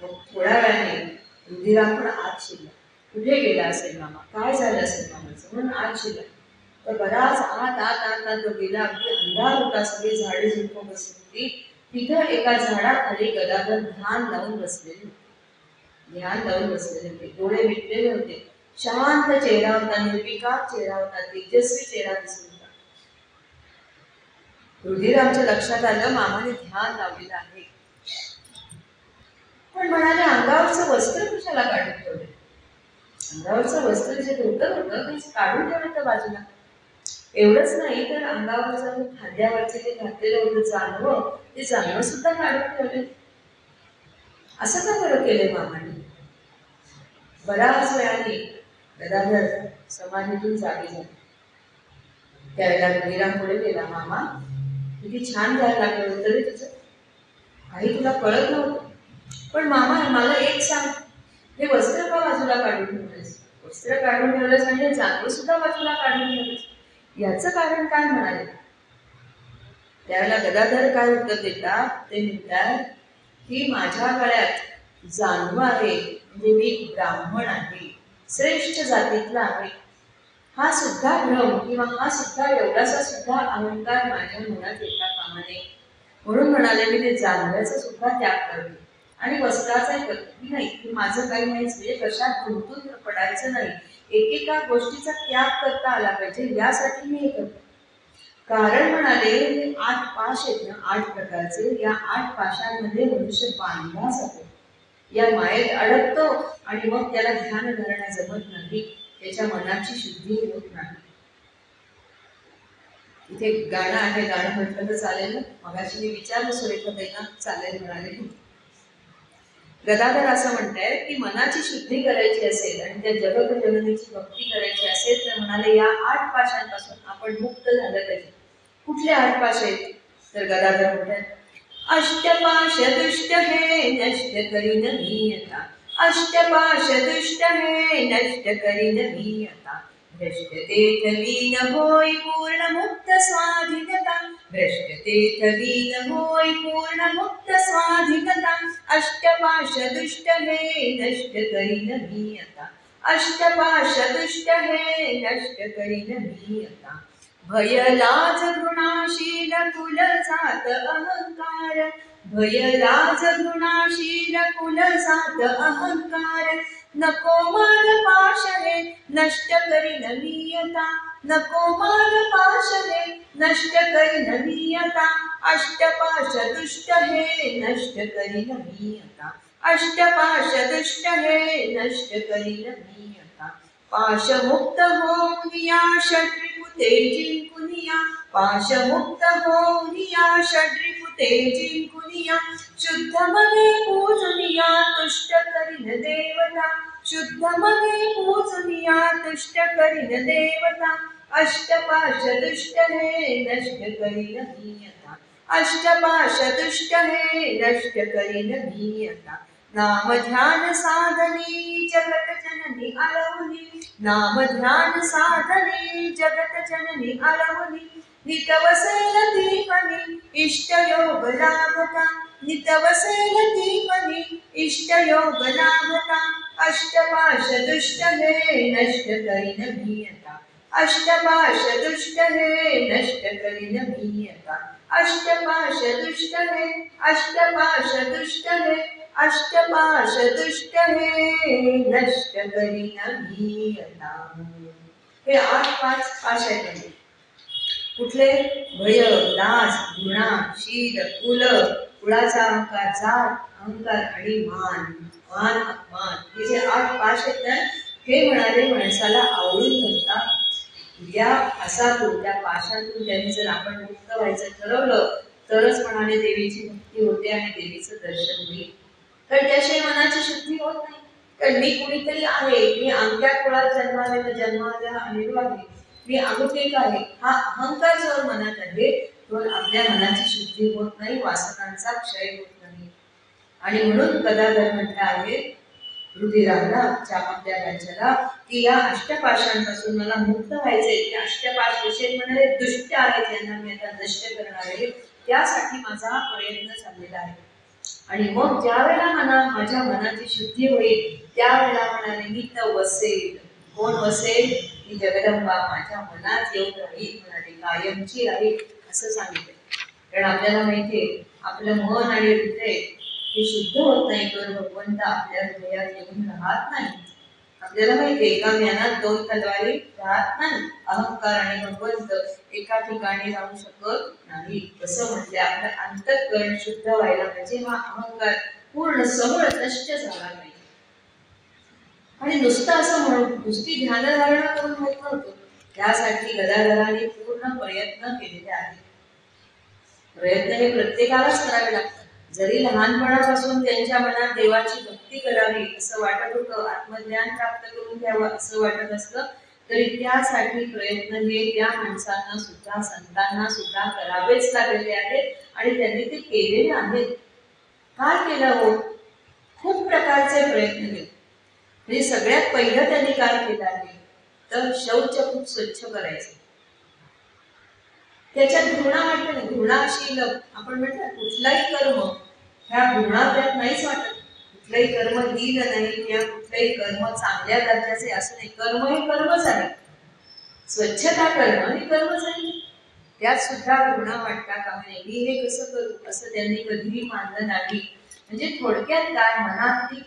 मग थोड्या वेळाने रुधिराम पण आत शिरला. कुठे गेला असेल मामा, काय झालं असेल मामाचं, म्हणून आत शिरला. तर बराच आत आत आत आत तो गेला. अगदी अंधार होता, सगळी झाडे झुडपं बसली होती. तिथं एका झाडाखाली गदाधर ध्यान लावून बसलेले होते. डोळे मिटलेले होते, शांत चेहरा होता, निर्विकार चेहरा होता, तेजस्वी चेहरा दिसत होता. रुधिरामच्या लक्षात आलं मामाने ध्यान लावलेलं आहे. पण म्हणाले, अंगावरचं वस्त्र कशाला काढून ठेवले? अंगावरचं वस्त्र जे धोतर होतं ते काढून ठेवलं बाजूला. एवढंच नाही तर अंगावरचं खांद्यावरचे जे घातलेलं होतं जानवं, ते जानवं सुद्धा काढून ठेवले. असं का बरं केले मामाने? बराच वेळाने गदाधर समाधीतून जागी झाले. त्यावेळेला श्रीराम पुढे गेला, मामा किती छान जायला लागलं होतं रे तुझं, काही तुला कळत नव्हतं. पण मामा मला एक सांग, हे वस्त्र का बाजूला काढून ठेवलंस? वस्त्र काढून ठेवलंस आणि हे जांभूळ सुद्धा बाजूला काढून ठेवलंस, याचं कारण काय म्हणाले? त्यावेळेला गदाधर काय उत्तर देतात, ते म्हणतात की माझ्या गळ्यात जाणवं आहे, म्हणजे मी ब्राह्मण आहे, श्रेष्ठ जातीतला आहे, हा सुद्धा भ्रम किंवा हा सुद्धा एवढासा सुद्धा अहंकार माझ्या मनात येता कामा नये. म्हणून म्हणाले मी ते जाणव्याचा सुद्धा त्याग करते आणि वस्त्राचाही करते. मी नाही की माझं काही नाहीच, म्हणजे कशात गुंतून पडायचं नाही, एकेका गोष्टीचा त्याग करता आला पाहिजे, यासाठी मी हे करते. कारण म्हणाले हे 8 पाश आहेत ना, 8 प्रकारचे, या 8 पाशांमध्ये मनुष्य बांधला जातो, या मायेत अडकतो आणि मग त्याला ध्यान धरणं जमत नाही, त्याच्या मनाची शुद्धी होत नाही. इथे गाणं आहे, गाणं म्हटलं तर चालेल ना? मगाशी मी विचारलं सुरेखाताईंना, चालेल म्हणाले. गदाधर असं म्हणतायत की मनाची शुद्धी करायची असेल आणि त्या जगत जननीची भक्ती करायची असेल तर म्हणाले या 8 पाशांपासून आपण मुक्त झालं पाहिजे. कुठले 8 पाश आहेत? तर गदाधर म्हणतात, अष्टपाश दुष्ट हे नष्ट करीन मी आता, अष्टपाश दुष्ट हे नष्ट करीन मी आता, भ्रष्टतेथ लीन होय पूर्ण मुक्त स्वाधीनता, भ्रष्टतेथ लीन होय पूर्ण मुक्त स्वाधीनता, अष्टपाश दुष्ट हे नष्ट करीन मी आता, अष्टपाश दुष्ट हे नष्ट करीन मी आता, भय लाज घृणाशील कुल जात अहंकार, भय लाज घृणाशील कुल जात अहंकार, नको मान पाश हे नष्ट करीन मी आता, नको मान पाश हे नष्ट करीन मी आता, अष्टपाश दुष्ट हे नष्ट करीन मी आता, अष्टपाश दुष्ट हे नष्ट करीन मी आता, पाश मुक्त होऊनिया षड्रिपुते जिंकुनिया, पाश मुक्त होऊनिया षड्रिपुते जिंकुनिया, शुद्ध मने पूजुनिया तुष्ट करीन देवता, शुद्ध मने पूजुनिया तुष्ट करीन देवता, अष्टपाश दुष्ट हे नष्ट करीन मी आता, अष्टपाश दुष्ट हे नष्ट करीन मी आता, नाम ध्यान साधने जगत जननी अलवली, नाम ध्यान साधने जगत जननी अलवली, नितवसेल दीपनी इष्ट योग लाभता, नितवसेल दीपनी इष्ट योग लाभता, अष्टपाश दुष्ट हे नष्ट करीन मी आता, अष्टपाश दुष्ट हे नष्ट करीन मी आता, अष्टपाश दुष्ट हे, अष्टपाश दुष्ट हे, अष्टपाश दुष्ट हे नष्ट करीन मी आता. हे 8 पाश आहेत. कुठले? भय, लाज, घृणा, शील, कुल, कुळाचा अहंकार, जात अहंकार आणि मान, मान अपमान, हे जे 8 पाश आहेत ना, हे म्हणाले माणसाला आवडून धरतात. या फासातून, त्या पाशातून त्यांनी जर आपण मुक्त व्हायचं ठरवलं तरच म्हणाले देवीची भक्ती होते आणि देवीचं दर्शन होईल. कारण त्याशिवाय मनाची शुद्धी होत नाही. कारण मी कुणीतरी आहे, मी अमक्या कुळात जन्माला जन्माला आलेलो आहे, मी अमुक एक आहे, हा अहंकार जर मनात आहे तर आपल्या मनाची शुद्धी होत नाही, वासनांचा क्षय होत नाही. आणि म्हणून गदाधर म्हणता आहे रुधिराला आपल्या राज्याला की या अष्टपाशांपासून मला मुक्त व्हायचंय. ते अष्टपाश विषय म्हणाले दुष्ट आहेत, यांना मी आता नष्ट करणार आहे, त्यासाठी माझा प्रयत्न चाललेला आहे. आणि मग ज्या वेळेला माझ्या मनाची शुद्धी होईल त्यावेळेला म्हणाले मी तर वसेल. कोण वसेल? ही जगदंबा माझ्या मनात येऊन राहील, म्हणाले कायमची राहील असं सांगितलं. कारण आपल्याला माहितीये आपलं मन आणि हृदय हे शुद्ध होत नाही तर भगवंत आपल्या हृदयात येऊन राहत नाही. आपल्याला माहितीये एका ज्ञानात 2 तलवारी राहत नाही. अहंकार आणि भगवंत एका ठिकाणी राहू शकत नाही. कसं म्हटले आपलं अंतःकरण शुद्ध व्हायला पाहिजे, हा अहंकार पूर्ण समूळ नष्ट झाला पाहिजे. आणि नुसतं असं म्हणून नुसती ध्यानधारणा करून होत नव्हतं, त्यासाठी गदाधराने पूर्ण प्रयत्न केलेले आहेत. प्रयत्न हे प्रत्येकालाच करावे लागतात. जरी लहानपणापासून त्यांच्या मनात देवाची भक्ती करावी असं वाटत होतं, आत्मज्ञान प्राप्त करून घ्यावं असं वाटत असतं, तरी त्यासाठी प्रयत्न हे त्या माणसांना सुद्धा, संतांना सुद्धा करावेच लागलेले आहेत आणि त्यांनी ते केलेले आहेत. काय केलं हो? खूप प्रकारचे प्रयत्न केले. म्हणजे सगळ्यात पहिलं त्यांनी काय केलं आहे तर शौच खूप स्वच्छ करायचं. त्याच्यात घृणा वाटते ना, घृणाशील आपण म्हणतो कुठलाही कर्म ह्या घृणा त्यात नाहीच वाटत. कुठलंही कर्म हीन नाही किंवा कुठलंही कर्म चांगल्या दर्जाचे असं नाही. कर्म हे कर्मच आहे, स्वच्छता करणं हे कर्मच आहे. त्यात सुद्धा घृणा वाटता कामा नये. मी हे कसं करू असं त्यांनी कधीही मानलं नाही. म्हणजे थोडक्यात काय, मनातली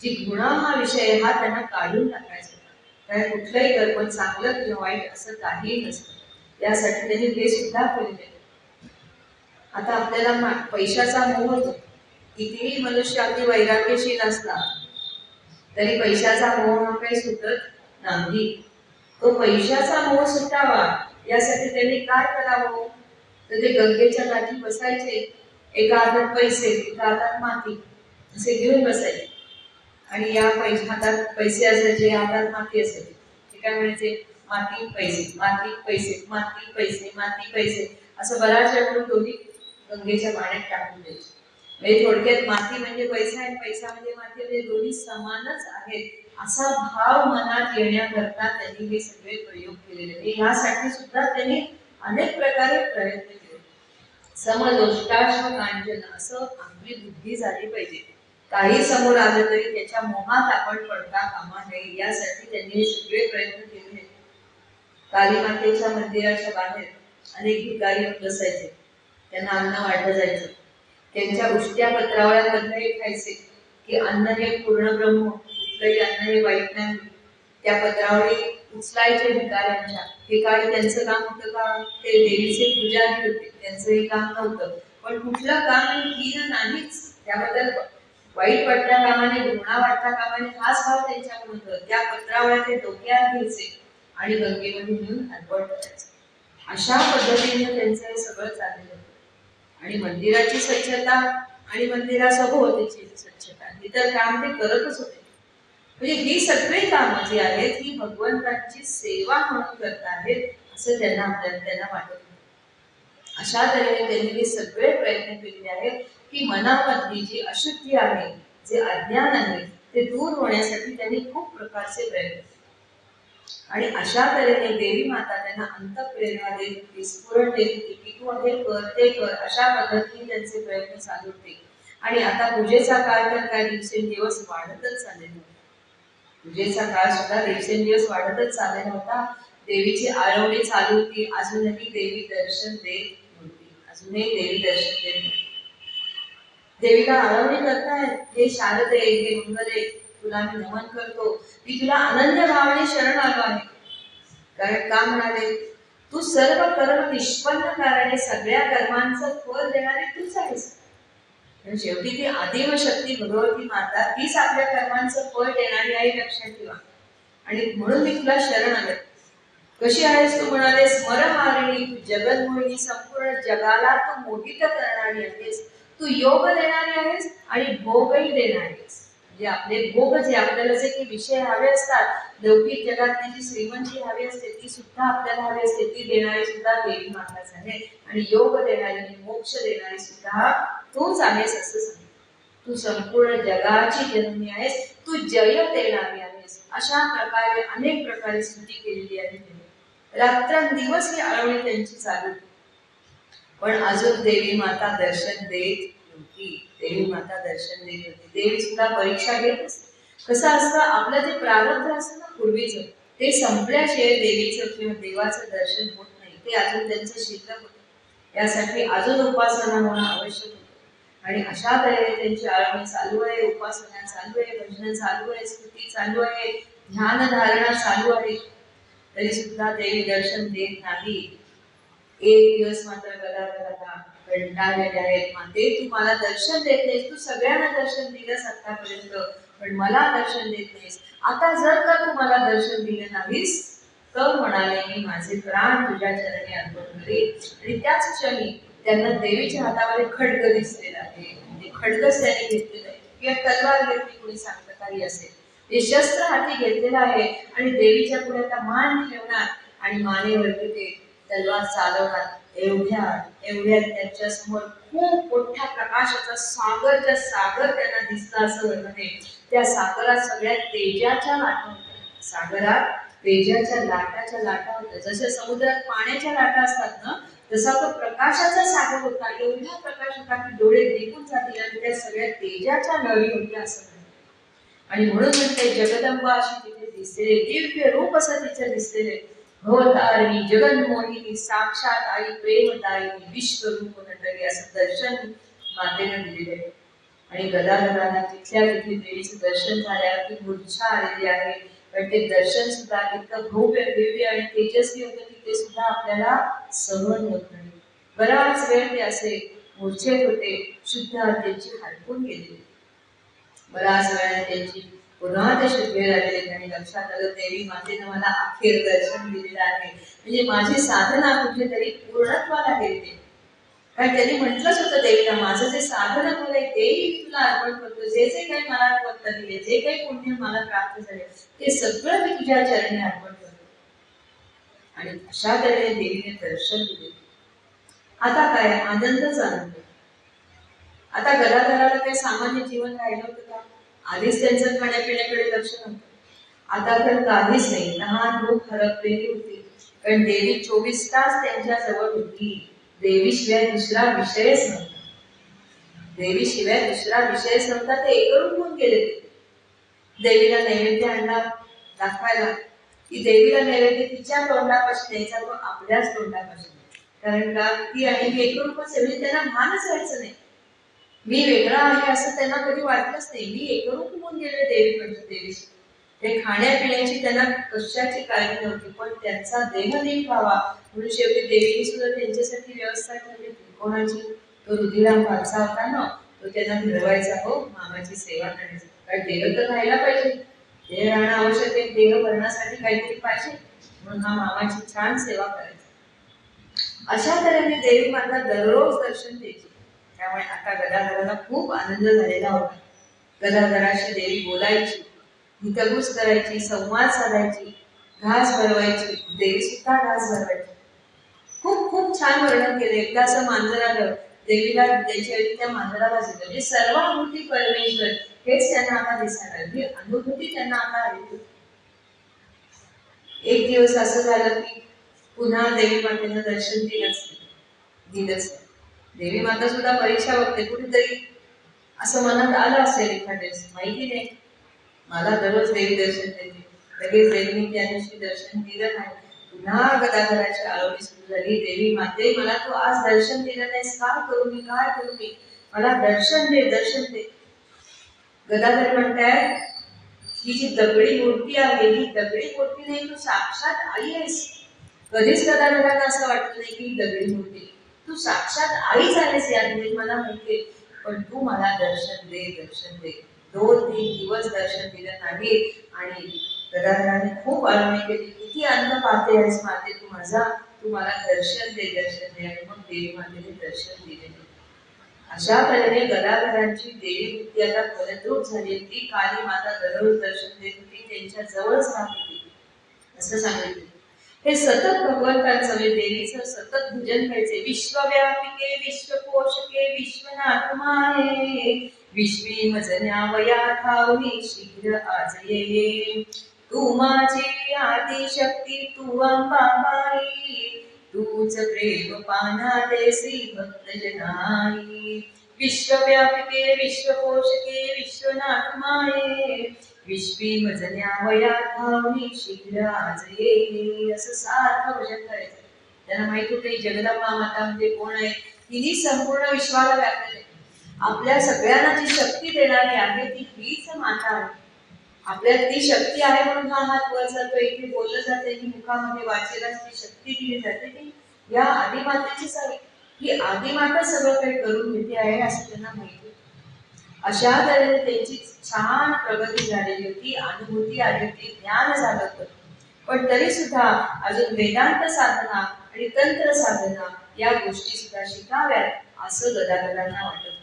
जी घृणा हा विषय हा त्यांना काढून टाकायचा. कारण कुठलंही कर्म चांगलं किंवा वाईट असं काहीही नसतं. त्यासाठी त्यांनी ते सुद्धा केले. आता आपल्याला पैशाचा मोह होतो. कितीही मनुष्य अगदी वैराग्यशील असला तरी पैशाचा मोह हा काही सुटत नाही. तो पैशाचा मोह सुटावा यासाठी त्यांनी काय करावं तर ते गंगेच्या काठी बसायचे. एका हातात पैसे, एका हातात माती असे घेऊन बसायचे आणि या हातात पैसे असायचे, हातात माती असायची. ते काय म्हणायचे, माती पैसे, माती पैसे, माती पैसे, माती पैसे असं बराच वेळ करून दोन्ही गंगेच्या पाण्यात टाकून द्यायचे. म्हणजे थोडक्यात माती म्हणजे पैसा आणि पैसा म्हणजे माती, म्हणजे दोन्ही समानच आहेत असा भाव मनात येण्याकरता त्यांनी हे सगळे प्रयोग केलेले. यासाठी सुद्धा त्यांनी अनेक प्रकारे प्रयत्न केले. समदोष्टाश्म कांचन असं आपली बुद्धी झाली पाहिजे. काही समोर आलं तरी त्याच्या मोहात आपण पडता कामा नये यासाठी त्यांनी हे सगळे प्रयत्न केले. काली मातेच्या मंदिराच्या बाहेर अनेक भिकारी बसायचे, त्यांना अन्न वाटलं जायचं. त्यांच्या उष्ट्या पत्रावळ्यांमधलं हे खायचे की अन्न हे पूर्ण ब्रह्म, कुठलंही अन्न हे वाईट नाही. त्या पत्रावळी उचलायचे भिकाऱ्यांच्या. भिकारी त्यांचं काम होतं का, ते देवीचे पुजारी होते, त्यांचं हे काम नव्हतं. पण कुठलं काम हीन नाहीच, त्याबद्दल वाईट वाटता कामाने, घृणा वाटता कामाने हाच भाव त्यांच्याकडून होतं. त्या पत्रावळ्या ते डोक्यात घ्यायचे आणि गंगेमध्ये नेऊन अर्पण करायचे. अशा पद्धतीने त्यांचं हे सगळं चाललेलं होतं. आणि मंदिराची स्वच्छता आणि मंदिरासभोवतीची स्वच्छता इतर काम ते करतच होते. म्हणजे ही सगळी कामं जी आहेत ही भगवंतांची सेवा म्हणून करत आहेत असं त्यांना वाटत. अशा तऱ्हेने त्यांनी हे सगळे प्रयत्न केलेले आहेत की मनामधली जी अशुद्धी आहे, जे अज्ञान आहे, ते दूर होण्यासाठी त्यांनी खूप प्रकारचे प्रयत्न केले. आणि अशा तऱ्हेने देवी माता त्यांना अंतःप्रेरणा देत होती, स्फुरण देत होती की तू हे कर, ते कर. अशा पद्धतीने त्यांचे प्रयत्न चालू होते. आणि आता पूजेचा काळ तर काय दिवसेंदिवस वाढतच चाललेला होता. पूजेचा काळ सुद्धा दिवसेंदिवस वाढतच चाललेला होता. देवीची आळवणी चालू होती. अजूनही देवी दर्शन देत नव्हती. अजूनही देवी दर्शन देत नव्हती. देवीला आळवणी करतायत, हे शारदे, हे मंगले, तुला मी नमन करतो, मी तुला अनन्य भावाने शरण आलो आहे. कारण का म्हणाले, तू सर्व कर्म निष्पन्न करणारे, सगळ्या कर्मांचं फळ देणारे तूच आहेस. शेवटी ती आदिम शक्ती भगवती माता तीच आपल्या कर्मांचं फळ देणारी आहे, लक्षात ठेवा. आणि म्हणून मी तुला शरण आले. कशी आहेस तू म्हणाले, स्मरहारिणी, तू जगन्मोहिनी, संपूर्ण जगाला तू मोहित करणारी आहेस. तू योग देणारी आहेस आणि भोगही देणारी आहेस. म्हणजे आपले भोग जे आपल्याला जे काही विषय हवे असतात, लौकिक जगातली जी श्रीमंती हवी असते ती सुद्धा आपल्याला हवी असते, ती देणारी सुद्धा देवी माताच आहे. आणि योग देणारी आणि मोक्ष देणारी सुद्धा तूच आहेस असं सांगितलं. तू संपूर्ण जगाची जननी आहेस, तू जय देणारी आहेस. अशा प्रकारे अनेक प्रकारे स्तुती केलेली आहे. रात्रंदिवस ही आळवणी त्यांची चालू होती. पण अजून देवी माता दर्शन देत नव्हती. देवी माता दर्शन देत होती. देवी सुद्धा परीक्षा घेत असते. कसं असतं, आपलं जे प्रारब्ध असतं ना पूर्वीचं, ते संपल्याशिवाय देवीचं किंवा देवाचं दर्शन होत नाही. ते अजून त्यांचं शिल्लक होतं. यासाठी अजून उपासना होणं आवश्यक होतं. आणि अशा तऱ्हेने त्यांची आळवणी चालू आहे, उपासना चालू आहे, भजन चालू आहे, स्तुती चालू आहे, ध्यान धारणा चालू आहे. तरी सुद्धा देवी दर्शन देत नाही. एक दिवस मात्र गदा कंटाळलेले आहेत. माते, तू मला दर्शन देत नाहीस, तू सगळ्यांना दर्शन दिलंस आतापर्यंत, पण मला दर्शन देत नाहीस. आता जर का तू मला दर्शन दिलं नाहीस तर म्हणाले, मी माझे प्राण तुझ्या चरणी अर्पण करेन. आणि त्याच क्षणी त्यांना देवीच्या हातामध्ये खड्ग दिसलेला आहे, ते खड्गच त्याने घेतलेलं आहे किंवा तलवार घेतली, कुणी सांगतं काही असेल, ते शस्त्र हाती घेतलेलं आहे आणि देवीच्या पुढे आता मान ठेवणार आणि मानेवरती ते तलवार चालवणार. एवढ्यात त्यांच्या समोर खूप मोठ्या प्रकाशाचा सागरच्या सागर त्यांना दिसला असं वर्णन आहे. त्या सागरात सगळ्या तेजाच्या लाटा होत्या, सागरात तेजाच्या लाटा होत्या. जसे समुद्रात पाण्याच्या लाटा असतात ना, तसा तो प्रकाशाचा सागर होता. एवढा प्रकाश होता की डोळे देखून जातील आणि त्या सगळ्या तेजाच्या नळी होत्या असं म्हणतात. आणि म्हणून म्हणते जगदंबा अशी तिथे दिसलेले, दिव्य रूप असं तिचं दिसलेले, भवतारिणी जगन्मोहिनी साक्षात आई प्रेमदायिनी विश्वरूप नटली असं दर्शन मातेने दिलेले आहे. आणि गदाधरांना तिथल्या तिथे देवीचं दर्शन झाल्यावर ती मूर्छा आलेली आहे, पण ते दर्शन सुद्धा इतकं भव्य दिव्य आणि तेजस्वी होतं की ते सुद्धा आपल्याला सहन होत नाही. बराच वेळ ते असे मूर्छेत होते, शुद्ध त्यांची हरपून गेलेली. बराच वेळाने त्यांची पुन्हा ते शुद्ध झालेले आणि लक्षात आलं देवी मातेनं मला अखेर दर्शन दिलेलं आहे, म्हणजे माझी साधना कुठेतरी पूर्णत्वाला गेली. कारण त्यांनी म्हटलंच होतं देवीला, माझं जे साधन फल आहे तेही तुला अर्पण करतो, जे जे काही मला पत्ता दिले, जे काही पुण्य मला प्राप्त झाले ते सगळं मी तुझ्या चरणी अर्पण करतो. आणि अशा तऱ्हेने देवीने दर्शन दिले. आता काय आनंदच आनंद. आता गदाधराला काही सामान्य जीवन राहिलं होतं का? आधीच त्यांचं खाण्यापिण्याकडे लक्ष नव्हतं, आता तर काहीच नाही. लहान भूक हरपलेली होती, कारण देवी 24 तास त्यांच्या जवळ होती. देवीशिवाय दुसरा विषयच नव्हता. देवीशिवाय दुसरा विषयच नव्हता. ते एकरूप होऊन गेले. देवीला नैवेद्य आणला दाखवायला, की देवीला नैवेद्य तिच्या तोंडापाशी द्यायचा, तो आपल्याच तोंडापाशी. कारण का ती आणि मी एकरूपच आहे, त्यांना भानच व्हायचं नाही मी वेगळा आहे असं त्यांना कधी वाटलंच नाही. मी एकरूप होऊन गेले देवीशी. ते खाण्यापिण्याची त्यांना कशाची काळजी नव्हती, पण त्यांचा देह नीट व्हावा म्हणून शेवटी देवीने सुद्धा त्यांच्यासाठी व्यवस्था ठेवली. कोणाची? तो रुधिराम खालसा होता ना, तो त्यांना फिरवायचा, हो मामाची सेवा करायची. कारण देह तर राहायला पाहिजे, देह राहणं आवश्यक आहे, देह भरण्यासाठी काहीतरी पाहिजे, म्हणून हा मामाची छान सेवा करायची. अशा तऱ्हेने देवी माता दररोज दर्शन द्यायची. त्यामुळे आता गदाधराला खूप आनंद झालेला होता. गदाधराशी देवी बोलायची, हितगुज करायची, संवाद साधायची, घास भरवायची. देवी सुद्धा घास भरवायची. खूप खूप छान वर्णन केले. एकदा असं मांजर आलं, देवीला त्याच्या त्या मांजराला दिलं, म्हणजे सर्वानुभूती परमेश्वर हेच त्यांना आता दिसायला, ही अनुभूती त्यांना आता आली होती. एक दिवस असं झालं की पुन्हा देवी मातेचं दर्शन दिलंच. देवी माता सुद्धा परीक्षा बघते. कुठेतरी असं मनात आलं असेल एखाद्यास, माहिती नाही, मला दररोज देवी दर्शन देते. लगेच देवीने त्या दिवशी दर्शन दिलं नाही. पुन्हा गदाधराची आळवणी सुरू झाली, देवी माते मला तू आज दर्शन दिलं नाहीस, काय करू मी, मला दर्शन दे. गदाधर म्हणताय, ही जी दगडी मूर्ती आहे, ही दगडी मूर्ती नाही, तू साक्षात आई आहेस. कधीच गदाधराला असं वाटलं नाही की दगडी मूर्ती, तू साक्षात आईच आहेस या दिवशी, मला माहितीये, पण तू मला दर्शन दे. 2-3 दिवस दर्शन दिलं नाही. आणि गदाधराने खूप आळवणी केली, किती अंत पाहते आहेस माते तू माझा, तू मला दर्शन दे. आणि मग देवी मातेने दर्शन दिले. अशा तऱ्हेने गदाधरांची देवी मूर्ती आता फलद्रूप झाली. ती काली माता दररोज दर्शन देत होती, त्यांच्या जवळच राहत होती असं सांगितलं. हे सतत भगवंतांचं देवीचं सतत भजन करायचे. विश्वव्यापिके विश्वपोषके विश्वनाथ माये, विश्वी मजन्यावया ठाऊनी शीघ्र आज ये. तू माझी आदिशक्ती, तू अंबाबाई, तूच प्रेम पाना देसी भक्तजनाई. विश्वव्यापिके विश्वपोषके विश्वनाथ माये, विश्वी मजन्यावया ठाऊनी शीघ्र आज ये. असं सारखं भजन करायचं. त्यांना माहित होते जगदंबा माता म्हणजे कोण आहे, तिने संपूर्ण विश्वाला व्यापलेले. आपल्या सगळ्यांना जी शक्ती देणारी आहे ती हीच माता आहे. आपल्यात ती शक्ती आहे म्हणून हा हात वर जातो, इथे बोललं जाते, की मुखामध्ये वाचेला जी शक्ती दिली जाते ती या आदिमातेचीच आहे. ही आदिमाता सगळं काही करून घेते आहे असं त्यांना माहिती. अशा तऱ्हेने त्यांची छान प्रगती झालेली होती, अनुभूती आली होती, ज्ञान झालं होतं. पण तरी सुद्धा अजून वेदांत साधना आणि तंत्र साधना या गोष्टी सुद्धा शिकाव्यात असं गदाधरांना वाटत होतं.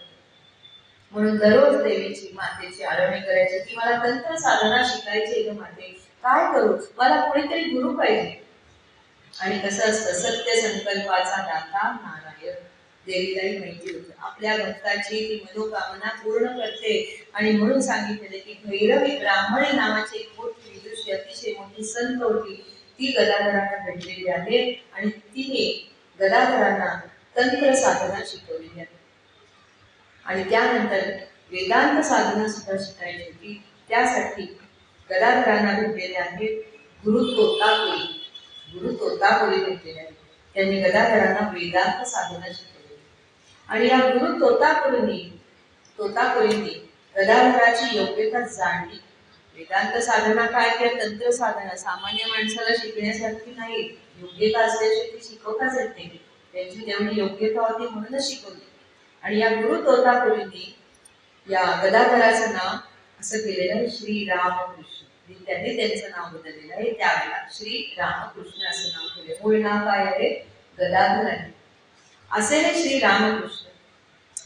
म्हणून दररोज देवीची मातेची आराधना करायची की मला तंत्र साधना शिकायची ग माते, काय करू, मला कोणीतरी गुरु पाहिजे. आणि कसं असतं, सत्य संकल्पाचा दाता नारायण. देवीलाही माहिती होतं आपल्या भक्ताची ती मनोकामना पूर्ण करते. आणि म्हणून सांगितलेले की भैरवी ब्राह्मणी नावाची एक मोठी विदुषी अतिशय मोठी संत होती, ती गदाधरांना भेटलेली आहे आणि तिने गदाधरांना तंत्र साधना शिकवलेली आहे. आणि त्यानंतर वेदांत साधना सुद्धा शिकायची होती. त्यासाठी गदाधरांना भेटलेले आहेत गुरु तोतापुरी. गुरु तोतापुरी भेटलेले आहेत. त्यांनी गदाधरांना वेदांत साधना शिकवली. आणि या गुरु तोतापुरींनी गदाधराची योग्यता जाणली. वेदांत साधना काय किंवा तंत्र साधना सामान्य माणसाला शिकण्यासारखी नाही. योग्यता असल्याशिवाय ती शिकवताच येत नाही. त्यांची तेवढी योग्यता होती म्हणूनच शिकवली. आणि या गुरु तोतापुरींनी या गदाधराचं नाव असं केलेलं आहे श्री रामकृष्ण. त्यांनी त्यांचं नाव बदललेलं आहे. त्यावेळेला श्री रामकृष्ण असं नाव केले. मूळ नाव काय आहे? गदाधर आहे. असे हे श्री रामकृष्ण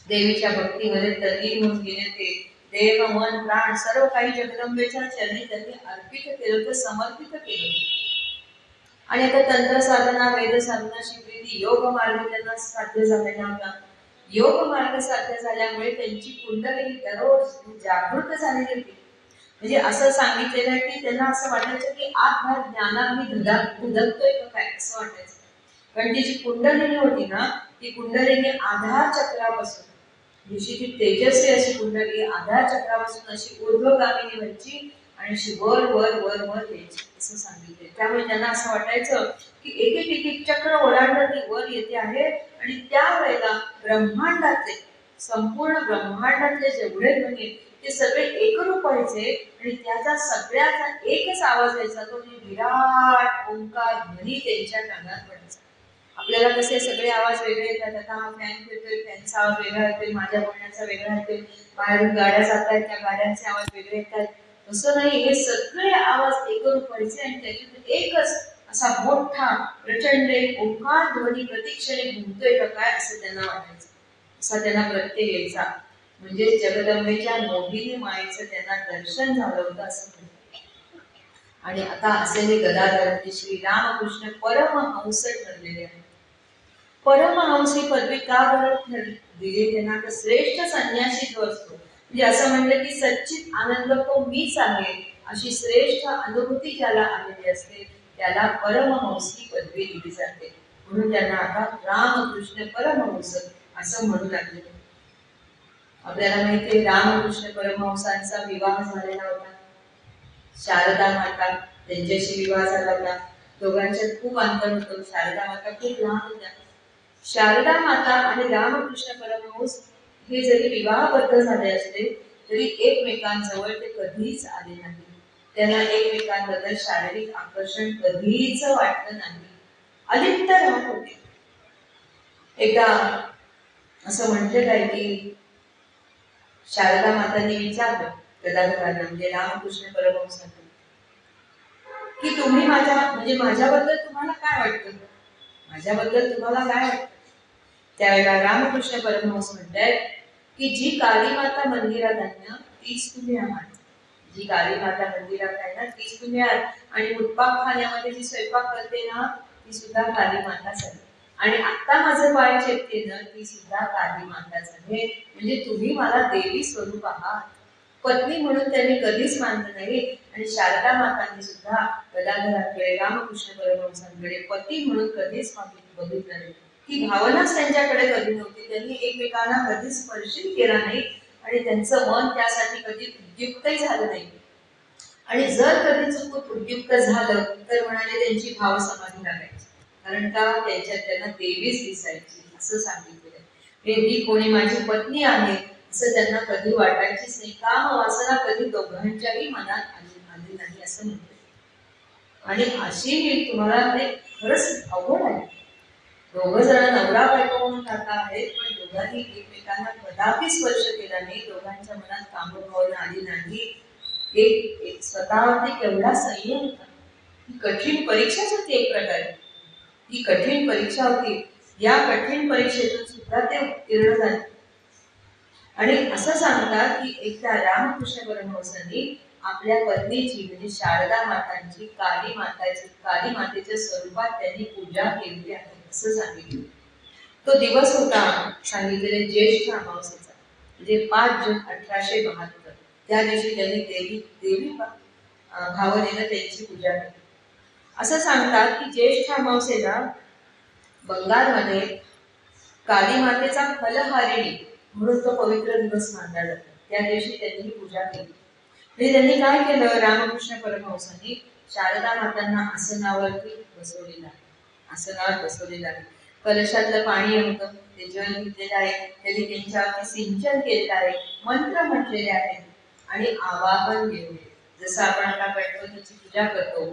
देवीच्या भक्तीमध्ये तल्लीन होऊन गेले. ते देव मन प्राण सर्व काही जगदंबेच्या चरणी त्यांनी अर्पित केलं होतं, समर्पित केलं होतं. आणि आता तंत्र साधना वेद साधना शिकलेली, योग मार्ग त्यांना साध्य झालेला होता. योग मार्ग साध्य झाल्यामुळे त्यांची कुंडली दररोज जागृत झालेली होती. म्हणजे असं सांगितलेलं आहे की त्यांना असं वाटायचं की आत बाहेर ज्ञानाग्नी धुदकतोय का काय असं वाटायचं. कारण ती जी कुंडलिनी होती ना, ती कुंडलिनी आधार चक्रापासून, जशी ती तेजस्वी अशी कुंडली आधार चक्रापासून अशी ऊर्ध्वगामिनी व्हायची आणि अशी वर वर वर वर यायची असं सांगितले. त्यामुळे त्यांना असं वाटायचं की एक एक चक्र ओलांडत ती वर येते आहे. आणि त्यावेळेला ब्रह्मांडातले, संपूर्ण ब्रह्मांडातले जेवढे ध्वनी ते सगळे एकरूप व्हायचे आणि त्याचा सगळ्याचा एकच आवाज यायचा, तो विराट ओंकार ध्वनी त्यांच्या कानात पडायचा. आपल्याला कसे सगळे आवाज वेगळे येतात. आता हा फॅन फिरतोय, फॅनचा आवाज वेगळा येतोय, माझ्या बोलण्याचा वेगळा येतोय, बाहेरून गाड्या जात आहेत त्या गाड्यांचे आवाज वेगळे येतात. तसं नाही, हे सगळे आवाज एकरूप व्हायचे आणि त्याच्यातून एकच असा मोठा प्रचंड ओंकार ध्वनी प्रतीक्षेने घुमतोय का काय असं त्यांना वाटायचं. असा त्यांना प्रत्यय यायचा. म्हणजे जगदंबेच्या मोहिनी मायेचं त्यांना दर्शन झालं होतं असं म्हणतात. आणि आता असे हे गदाधर श्री रामकृष्ण परमहंस ठरलेले आहेत. परमहंस ही पदवी का बरं दिली त्यांना? तर श्रेष्ठ संन्यासी जो असतो, म्हणजे असं म्हणलं की सच्चित आनंद तो मीच आहे अशी श्रेष्ठ अनुभूती ज्याला आलेली असते त्याला परमहंस ही पदवी दिली जाते. म्हणून त्यांना आता रामकृष्ण परमहंस असं म्हणू लागले. आपल्याला माहिती आहे रामकृष्ण परमहंसांचा विवाह झालेला होता. शारदा माता त्यांच्याशी विवाह झाला होता. दोघांच्यात खूप अंतर होतं. शारदा माता खूप लहान होत्या. शारदा माता आणि रामकृष्ण परमहंस हे जरी विवाहबद्ध झाले असले तरी एकमेकांजवळ ते कधीच आले नाही. त्यांना एकमेकांबद्दल शारीरिक आकर्षण कधीच वाटलं नाही. अलिप्त राहत होते. एकदा असं म्हटलेलं आहे की शारदा मातांनी विचारलं गदाधरांना, म्हणजे रामकृष्ण परमहंसांना, की तुम्ही माझ्याबद्दल तुम्हाला काय वाटतं, माझ्याबद्दल तुम्हाला काय वाटतं? त्यावेळेला रामकृष्ण परमहंस म्हणतात की जी काली माता मंदिरात आहे ना तीच तुम्ही आहात. जी काली माता मंदिरात आहे ना तीच तुम्ही आहात. आणि उत्पाकखान्यामध्ये जी स्वयंपाक करते ना ती सुद्धा काली माताच आहे. आणि आता माझं पाय चेपते ना ती सुद्धा काली माताच आहे. म्हणजे तुम्ही मला देवी स्वरूप आहात. पत्नी म्हणून त्यांनी कधीच मानलं नाही. आणि शारदा मातांनी सुद्धा गदाधरांकडे रामकृष्ण परमहंसांकडे पती म्हणून कधीच बघितलं नाही. ती भावनाच त्यांच्याकडे कधी नव्हती. त्यांनी एकमेकांना कधीच स्पर्शही केला नाही आणि त्यांचं मन त्यासाठी कधी उद्युक्तही झालं नाही. आणि जर कधी चुकून उद्युक्त झालं तर म्हणाले त्यांची भाव समाधी लागायची. कारण का त्यांच्यात त्यांना देवीच दिसायची असं सांगितलेलं. ही कोणी माझी पत्नी आहे असं त्यांना कधी वाटायचीच नाही. काम वासना कधी दोघांच्याही मनात आली नाही असं म्हणते. आणि अशी मी तुम्हाला ते खरंच अवघड आहे. दोघं जण नवरा बायको म्हणून राहता आहेत पण दोघांनी एकमेकांना कदापि स्पर्श केला नाही. दोघांच्या मनात कामभावना आली नाही. एक स्वतःवरती केवढा संयम होता. ही कठीण परीक्षाच होती एक प्रकारे. ही कठीण परीक्षा होती. या कठीण परीक्षेतून सुद्धा ते उत्तीर्ण झाले. आणि असं सांगतात की एकदा रामकृष्ण परमहंसांनी आपल्या पत्नीची म्हणजे शारदा मातांची काली मातेच्या स्वरूपात त्यांनी पूजा केली आहे असं सांगितलं. तो दिवस होता सांगितलेले ज्येष्ठ अमावस्येचा म्हणजे 5 जून 1872. त्या दिवशी त्यांनी देवी भावनेनं त्यांची पूजा केली. असं सांगतात की ज्येष्ठ अमावस्येला बंगालमध्ये काली मातेचा फलहारिणी म्हणून तो पवित्र दिवस मानला जातो. त्या दिवशी त्यांनी पूजा केली. म्हणजे त्यांनी काय केलं, रामकृष्ण परमहंसांनी शारदा मातांना आसनावरती बसवलेलं आहे. आसनावर बसवलेलं आहे. कलशातलं पाणी होतं ते जल घेतलेलं आहे. त्यांनी त्यांच्यावरती सिंचन केलेलं आहे. मंत्र म्हटलेले आहेत आणि आवाहन केले. जसं आपण आता गणपतीची पूजा करतो,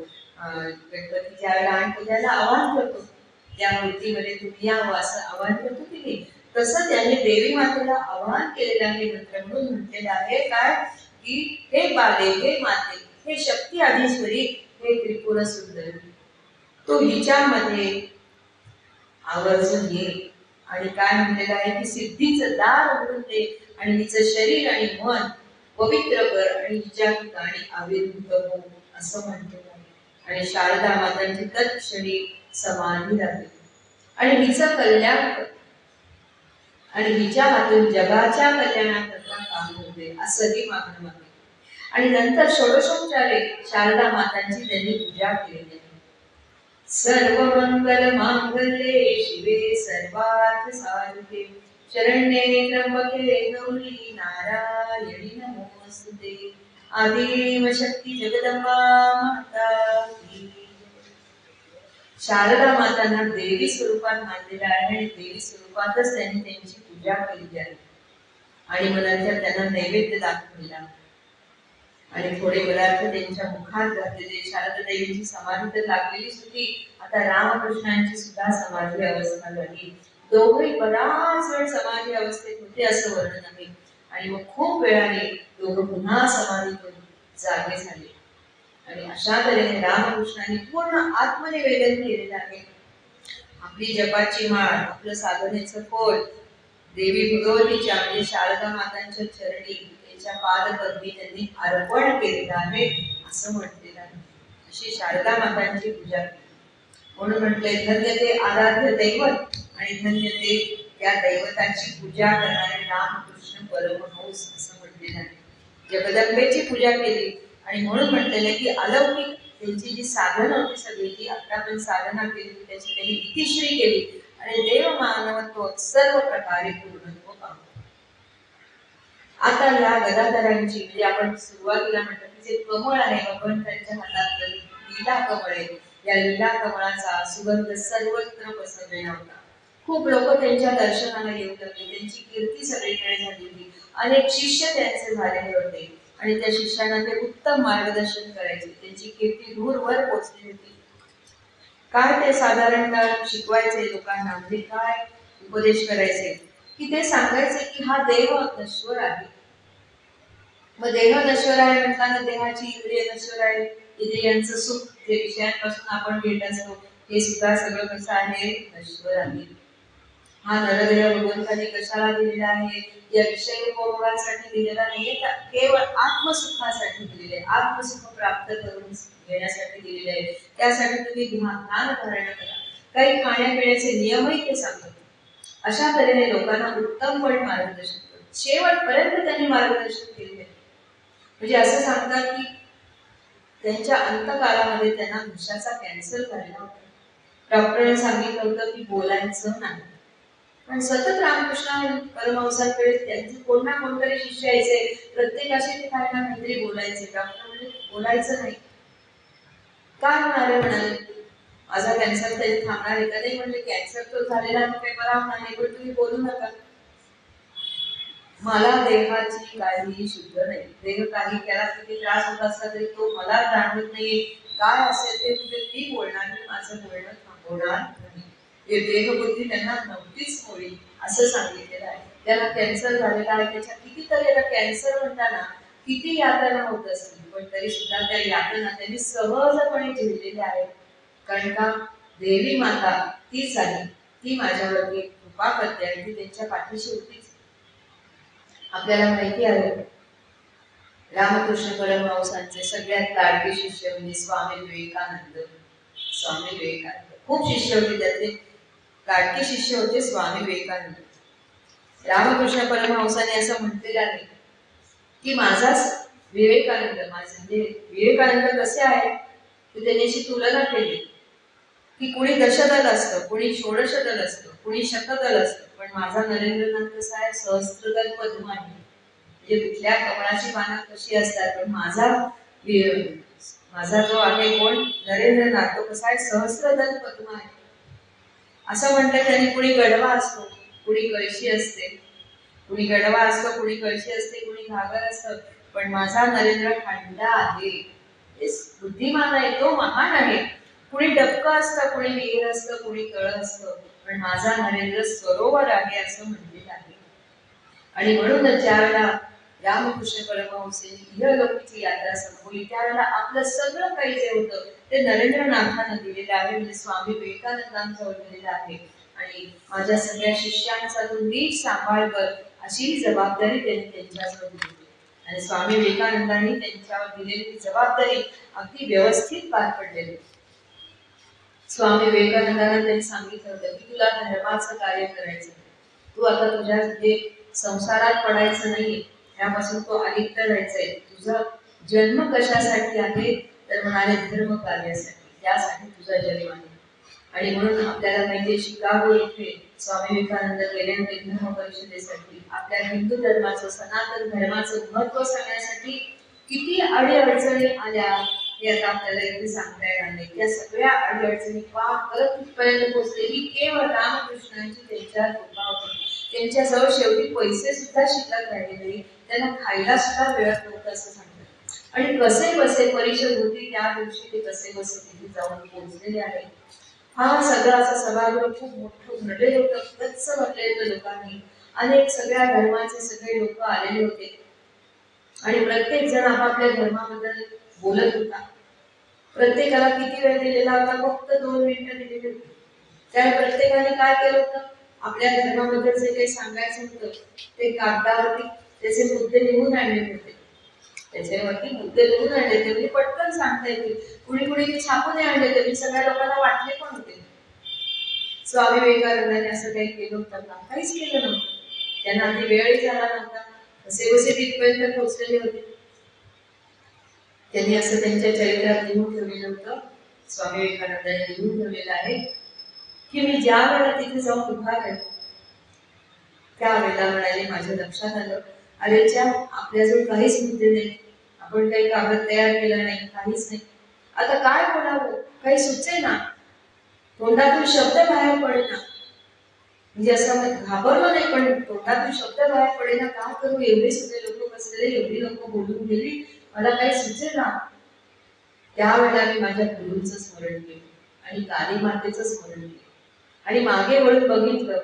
गणपती ज्या वेळेला आणतो त्याला आवाहन करतो, त्या मूर्तीमध्ये तुम्ही यावं असं आवाहन करतो की नाही, तसं त्यांनी देवी मातेला आवाहन केलेलं आहे. मंत्र म्हणून म्हटलेलं आहे काय की हे बाले, हे माते, हे शक्ती आधीश्वरी, हे त्रिपुर सुंदरी, तो हिच्यामध्ये आवर्जून ये. आणि काय म्हटलेलं आहे की सिद्धीचं दार उघडून दे आणि हिचं शरीर आणि मन पवित्र कर आणि हिच्या ठिकाणी आविर्भूत हो असं म्हटलेलं आहे. आणि शारदा मातांची तत्क्षणी समाधी लागली आणि हिचं कल्याण कर आणि हिच्या हातून जगाच्या कल्याणाकरता काम होते असंही मागणं मागणे. आणि नंतर षोडशोपचारे शारदा मातांची त्यांनी पूजा केलेली आहे. सर्व मंगल मांगल्ये शिवे सर्वार्थ साधके शरण्ये त्र्यंबके गौरी नारायणी नमोस्तुते. आदिम शक्ती जगदंबा माता की. शारदा मातांना देवी स्वरूपात मानलेलं आहे आणि देवी स्वरूपातच त्यांनी त्यांची पूजा केलेली आहे. आणि मग नंतर त्यांना नैवेद्य दाखवलेला आणि थोडे पदार्थ त्यांच्या मुखात घातलेले. शारदा देवीची समाधी तर लागलेलीच होती, आता रामकृष्णांची सुद्धा समाधी अवस्था झाली. दोघे बराच वेळ समाधी अवस्थेत होते असं वर्णन आहे. आणि मग खूप वेळाने दोघं पुन्हा समाधीतून जागे झाले. आणि अशा तऱ्हेने रामकृष्णांनी पूर्ण आत्मनिवेदन केलेलं आहे. आपली जपाची माळ, आपलं साधनेचं फळ देवी भगवतीच्या म्हणजे शारदा मातांच्या चरणी त्यांच्या पादपद्मी त्यांनी अर्पण केलेलं आहे असं म्हटलेलं आहे. अशी शारदा मातांची पूजा केली म्हणून म्हटलंय धन्य ते आराध्य दैवत आणि धन्य ते त्या दैवताची पूजा करणारे रामकृष्ण परमहंस असं म्हटलेलं आहे. जगदंबेची पूजा केली आणि म्हणून म्हटलेलं की अलौकिक त्यांची जी साधना होती सगळी ती 11 साधना केली, त्याची त्यांनी इतिश्री केली आणि देव मानवत्व सर्व प्रकारे पूर्णत्व पावलं. आता या गदाधरांची म्हणजे आपण सुरुवातीला म्हटलं की जे कमळ आहे भगवंतांच्या हातातलं लीला कमळ आहे, या लीला कमळाचा सुगंध सर्वत्र पसरलेला होता. खूप लोक त्यांच्या दर्शनाला येऊ लागले, त्यांची कीर्ती सगळीकडे झालेली. अनेक शिष्य त्यांचे झालेले होते आणि त्या शिष्यांना ते उत्तम मार्गदर्शन करायचे. त्यांची कीर्ती दूरवर पोहोचली होती. काय ते साधारणतः शिकवायचे लोकांना, म्हणजे काय उपदेश करायचे की ते सांगायचे की हा देह नश्वर आहे. मग देह नश्वर आहे म्हणताना देहाची इंद्रिय नश्वर आहे, इंद्रियांचं सुख जे विषयांपासून आपण घेत असतो हे सुद्धा सगळं कसं आहे, नश्वर आहे. हा नरदेह भगवंताने कशाला दिलेला आहे, या विषय उपभोगासाठी दिलेला नाही, केवळ आत्मसुखासाठी दिलेले आहे. आत्मसुख प्राप्त करून घेण्यासाठी दिलेले आहे. त्यासाठी तुम्ही ध्यान धारणा करा. काही खाण्यापिण्याचे नियमही ते सांगतात. अशा तऱ्हेने लोकांना उत्तमपणे मार्गदर्शन करतात. शेवटपर्यंत त्यांनी मार्गदर्शन केले. म्हणजे असं सांगतात की त्यांच्या अंतकाळामध्ये त्यांना घशाचा कॅन्सर झालेला होता. डॉक्टरांनी सांगितलं होतं की बोलायचं नाही. पण सतत रामकृष्ण परमहंसांकडे त्यांचे कोण ना कोणतरी शिष्य यायचे, प्रत्येकाशी ते काय ना काहीतरी बोलायचे. डॉक्टर म्हणजे बोलायचं नाही. काय होणार आहे म्हणाले, माझा कॅन्सर तरी थांबणार आहे का? नाही म्हणजे कॅन्सर तो झालेला काही बरा होणार नाही, पण तुम्ही बोलू नका. मला देहाची काळजी शुद्ध नाही. देह काही त्याला किती त्रास होत असला तरी तो मला जाणवत नाहीये. काय असेल ते म्हणजे मी बोलणार, मी माझं बोलणं थांबवणार नाही. हे देहबुद्धी त्यांना नव्हतीच होईल असं सांगितलेलं आहे. त्याला कॅन्सर झालेला आहे, त्याच्या कितीतरी आता कॅन्सर म्हणताना किती यातना होत असतील, पण तरी सुद्धा त्या यातना त्यांनी सहजपणे झेललेल्या आहेत. कारण का देवी माता तीच आहे ती माझ्यावरती कृपा करते आणि ती त्यांच्या पाठीशी होतीच. आपल्याला माहिती आहे रामकृष्ण परमहंसांचे सगळ्यात लाडके शिष्य म्हणजे स्वामी विवेकानंद. स्वामी विवेकानंद खूप शिष्य होते, त्यातले लाडके शिष्य होते स्वामी विवेकानंद. रामकृष्ण परमहंसाने असं म्हटलेलं आहे की माझाच विवेकानंद, माझे म्हणजे विवेकानंद कसे आहे ते त्यांनी अशी तुलना केली की कुणी दशदल असतं, कुणी षोडशदल असतं, कुणी शतदल असतं, पण माझा नरेंद्रनाथ कसा आहे सहस्त्रदल पद्म आहे. म्हणजे कुठल्या कमळाची पानं कशी असतात, पण माझा जो आहे कोण नरेंद्रनाथ तो कसा आहे सहस्त्रदल पद्म आहे. असं म्हणतात त्यांनी. कुणी गढवा असतो, कुणी कळशी असते, कुणी गढवा असतो, कुणी कळशी असते, कुणी घागर असतं, पण माझा नरेंद्र खंडा आहे, बुद्धिमान आहे, तो महान आहे. कुणी डबकं असतं, कुणी विहीर असतं, कुणी तळ असतं, पण माझा नरेंद्र सरोवर आहे असं म्हणलेलं आहे. आणि म्हणूनच ज्यावेळेला रामकृष्ण परमहंसांनी इहलोकीची यात्रा संपवली त्यावेळेला आपलं सगळं काही जे होतं ते नरेंद्रनाथानं दिलेलं आहे, म्हणजे स्वामी विवेकानंदांचं दिलेलं आहे. आणि माझ्या सगळ्या शिष्यांचा तू नीट सांभाळ कर अशी जबाबदारी त्यांनी त्यांच्याजवळ दिली. आणि स्वामी विवेकानंदांनी त्यांच्यावर दिलेली जबाबदारी अगदी व्यवस्थित पार पडलेली. स्वामी विवेकानंदांना त्यांनी सांगितलं होतं की तुला धर्माचं कार्य करायचं, तू आता तुझ्या जे संसारात पडायचं नाही, त्यापासून तो अलिप्त राहायचंय. तुझा जन्म कशासाठी आहे तर म्हणाले धर्म कार्यासाठी, त्यासाठी तुझा जन्म आहे. आणि म्हणून आपल्याला माहिती शिकागो इथे स्वामी विवेकानंद गेले होते धर्म परिषदेसाठी. आपल्या हिंदू धर्माचं सनातन धर्माचं महत्व सांगण्यासाठी किती अडीअडचणी आल्या हे आता आपल्याला इथे सांगता येणार नाही. त्या सगळ्या अडीअडचणी पार करत तिथपर्यंत पोहोचले ही केवळ रामकृष्णांची त्यांच्यावर कृपा होती. त्यांच्याजवळ शेवटी पैसे सुद्धा शिल्लक राहिले नाही, त्यांना खायला सुद्धा वेळ नव्हता असं सांगतात. आणि कसे बसे परिषद होती त्या दिवशी ते कसे बसे तिथे जाऊन पोहोचलेले आहे. हा सगळा असं सभागृह खूप मोठं भरलेलं होतं, गच्च भरलेलं होतं लोकांनी. अनेक सगळ्या धर्माचे सगळे लोक आलेले होते आणि प्रत्येक जण आपापल्या धर्माबद्दल बोलत होता. प्रत्येकाला किती वेळ दिलेला होता? फक्त 2 मिनिटं दिलेली होती. त्यावेळी प्रत्येकाने काय केलं होतं? आपल्या धर्माबद्दल जे काही सांगायचं होतं ते कागदावरती त्याचे मुद्दे लिहून आणले होते. त्याच्यावरती मुद्दे लिहून आणले ते पटकन सांगता येतील. कुणी कुणी ते छापून आणले तरी सगळ्या लोकांना वाटले पण होते. स्वामी विवेकानंदांनी असं काही केलं होतं का? काहीच केलं नव्हतं. त्यांना आधी वेळही झाला नव्हता, कसे बसे तिथपर्यंत पोहोचलेले होते. त्यांनी असं त्यांच्या चरित्रात लिहून ठेवलेलं होतं. स्वामी विवेकानंदांनी लिहून ठेवलेलं आहे की मी ज्या वेळेला तिथे जाऊन उभा राहिलो त्यावेळेला म्हणाले माझ्या लक्षात आलं, अरे च्या आपल्याजवळ काहीच मुद्दे नाही, आपण काही कागद तयार केला नाही, काहीच नाही. आता काय बोलावं काही सुचे ना, तोंडातून शब्द बाहेर पडेना. म्हणजे असं घाबरलो नाही, पण तोंडातून शब्द बाहेर पडेना. काय करू? एवढे सगळे लोक बसलेले, एवढी लोक बोलून गेली, मला काही सुचे ना. त्यावेळेला मी माझ्या गुरूंचं स्मरण केलं आणि काली मातेचं स्मरण केलं आणि मागे वळून बघितलं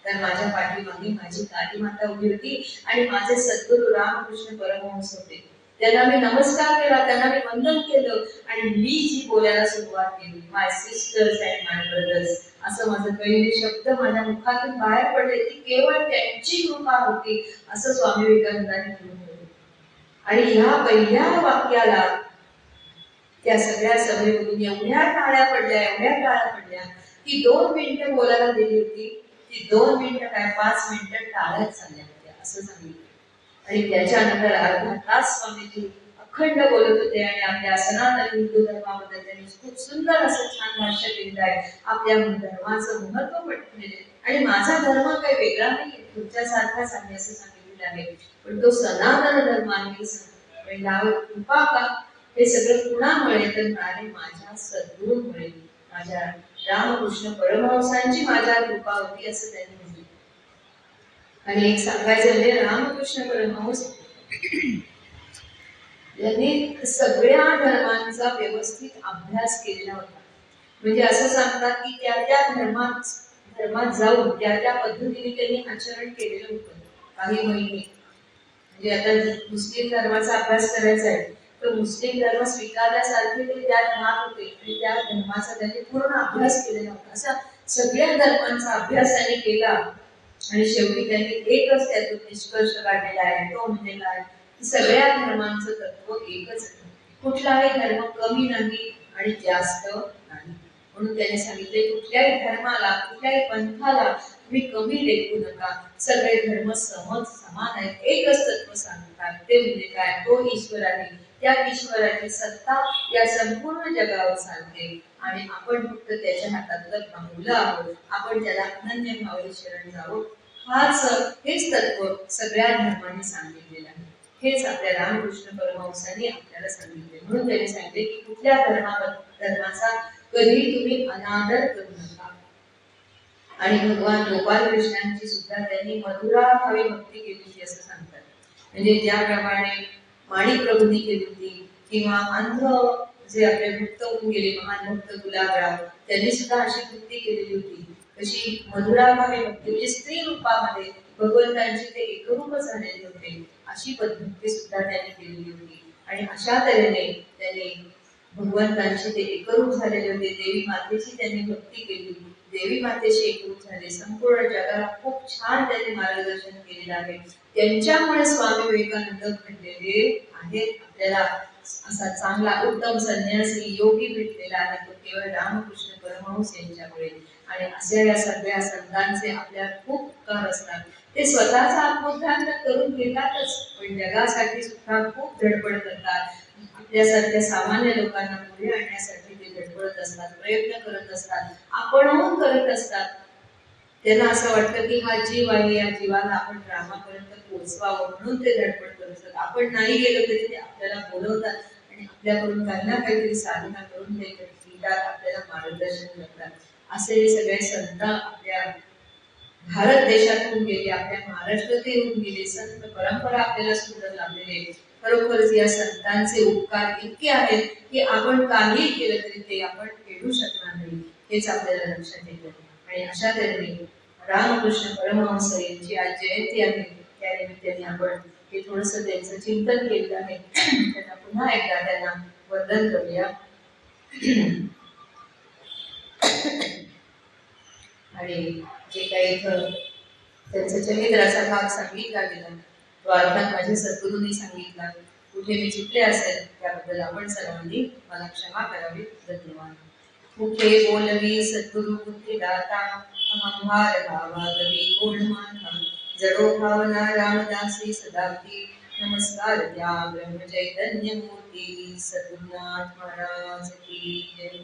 तर माझ्या पाठीमागे माझी काली माता उभी होती आणि माझे सद्गुरू रामकृष्ण परमहंस होते. त्यांना मी नमस्कार केला, त्यांना मी वंदन केलं आणि मी जी बोलायला सुरुवात केली, my sister's and my brothers, असं माझं पहिले शब्द माझ्या मुखातून बाहेर पडले, ती केवळ त्यांची कृपा होती असं स्वामी विवेकानंदांनी म्हटलं. आणि ह्या पहिल्या वाक्याला त्या सगळ्या सभेमधून एवढ्या टाळ्या पडल्या की 2 मिनिटं बोलायला दिली होती, ती 2 मिनिटं काय 5 मिनिटं टाळ्याच चालल्या होत्या असं सांगितलं. आणि त्याच्यानंतर अर्धा तास स्वामीजी अखंड बोलत होते आणि आपल्या सनातन हिंदू धर्माबद्दल त्यांनी खूप सुंदर असं छान भाष्य केलेलं आहे. आपल्या धर्माचं महत्व पटलेले आणि माझा धर्म काही वेगळा नाही, तुमच्यासारखाच आहे असं सांगितलेलं आहे, पण तो सनातन धर्म आहे. यावर कृपा का? हे सगळं कुणामुळे तर म्हणाले माझ्या सद्गुरूंमुळे, माझ्या रामकृष्ण परमहंसांची माझ्या कृपा होती असं त्यांनी म्हटलं. आणि एक सांगायचं म्हणजे रामकृष्ण परमहंस यांनी सगळ्या धर्मांचा व्यवस्थित अभ्यास केलेला होता. म्हणजे असं सांगतात की त्या त्या धर्मात जाऊन त्या पद्धतीने त्यांनी आचरण केलेलं होतं काही महिने. म्हणजे आता मुस्लिम धर्माचा अभ्यास करायचा आहे तर मुस्लिम धर्म स्वीकारण्यासारखे ते त्यात राहत होते आणि त्या धर्माचा त्यांनी पूर्ण अभ्यास केलेला होता. असा सगळ्या धर्मांचा अभ्यास त्यांनी केला आणि शेवटी त्यांनी एकच त्यातून निष्कर्ष काढलेला आहे, तो म्हणजे काय, की सगळ्या धर्मांचं तत्व एकच आहे. कुठलाही धर्म कमी नाही आणि जास्त नाही. म्हणून त्यांनी सांगितले कुठल्याही धर्माला, कुठल्याही पंथाला तुम्ही कमी लेखू नका. सगळे धर्म समान आहेत. एकच तत्व सांगतात, ते म्हणजे काय, तो ईश्वर आहे. त्या ईश्वराची सत्ता या संपूर्ण जगावर चालते आणि आपण फक्त त्याच्या हातातलं मुलं आहोत. आपण त्याला अनन्य भावाने शरण जावं. हेच तत्व सगळ्या धर्मांनी सांगितलेलं आहे. हेच आपल्या रामकृष्ण परमहंसांनी आपल्याला सांगितले. म्हणून त्यांनी सांगितले की कुठल्या धर्माचा कधी तुम्ही अनादर करू नका. आणि भगवान गोपाल कृष्णांची सुद्धा त्यांनी मधुरा भावे भक्ती केली होती असं सांगतात. म्हणजे ज्याप्रमाणे माणिक प्रभूंनी केली होती किंवा अंध जे आपले भक्त होऊन गेले महान भक्त गुलाबराव, त्यांनी सुद्धा अशी भक्ती केलेली होती. कशी मधुरा भावे भक्ती, म्हणजे स्त्री रूपामध्ये भगवंतांची ते एकरूप झालेले होते. अशी भक्ती सुद्धा त्यांनी केलेली होती. आणि अशा तऱ्हेने त्यांनी भगवंतांशी ते एकरूप झालेले होते. देवी मातेची त्यांनी भक्ती केली, देवी मातेशी एकरूप झाले. संपूर्ण जगाला खूप छान त्यांनी मार्गदर्शन केलेलं आहे. त्यांच्यामुळे स्वामी विवेकानंद घडलेले आहेत. आपल्याला असा चांगला उत्तम संन्यासी योगी भेटलेला आहे, तो केवळ रामकृष्ण परमहंस यांच्यामुळे. आणि अशा या सगळ्या संतांचे आपल्याला खूप उपकार असतात. ते स्वतःचा आत्मोद्धार तर करून घेतातच, पण जगासाठी सुद्धा खूप धडपड करतात. आपल्यासारख्या सामान्य लोकांना पुढे आणण्यासाठी ते धडपडत असतात, प्रयत्न करत असतात, आपणहून करत असतात. त्यांना असं वाटतं की हा जीव आहे, या जीवाला आपण रामापर्यंत पोहोचवावं, म्हणून ते धडपड करत असतात. आपण नाही गेलो तरी ते आपल्याला बोलवतात आणि आपल्याकडून काही ना काहीतरी साधना करून ते घेतात, आपल्याला मार्गदर्शन करतात. असे सगळे संत आपल्या भारत देशातून गेले, आपल्या महाराष्ट्रात येऊन गेले. संत परंपरा आपल्याला सुंदर लाभलेले. खरोखरच या संतांचे उपकार इतके आहेत की आपण काही केलं तरी ते आपण फेडू शकणार नाही, हेच आपल्याला लक्षात येतं. आणि अशा तऱ्हेने रामकृष्ण परमहंस यांची आज जयंती आहे. त्या निमित्ताने आपण हे थोडस त्यांचं चिंतन केलं आहे. त्यांना पुन्हा एकदा त्यांना वंदन करूया. आणि जे काही इथं त्यांचा चरित्राचा भाग सांगितला गेला, तो अर्थात माझ्या सद्गुरूंनी सांगितला. कुठे मी चुकले असेल त्याबद्दल आपण सर्वांनी मला क्षमा करावी. धन्यवाद. कुठे बोलवी सद्गुरु बुद्धी दाता, अहंभार भावागवी कोण माथा, जडो भावना रामदासी सदाती, नमस्कार त्या ब्रह्म चैतन्य मूर्ती सद्गुरुनाथ महाराज की जय.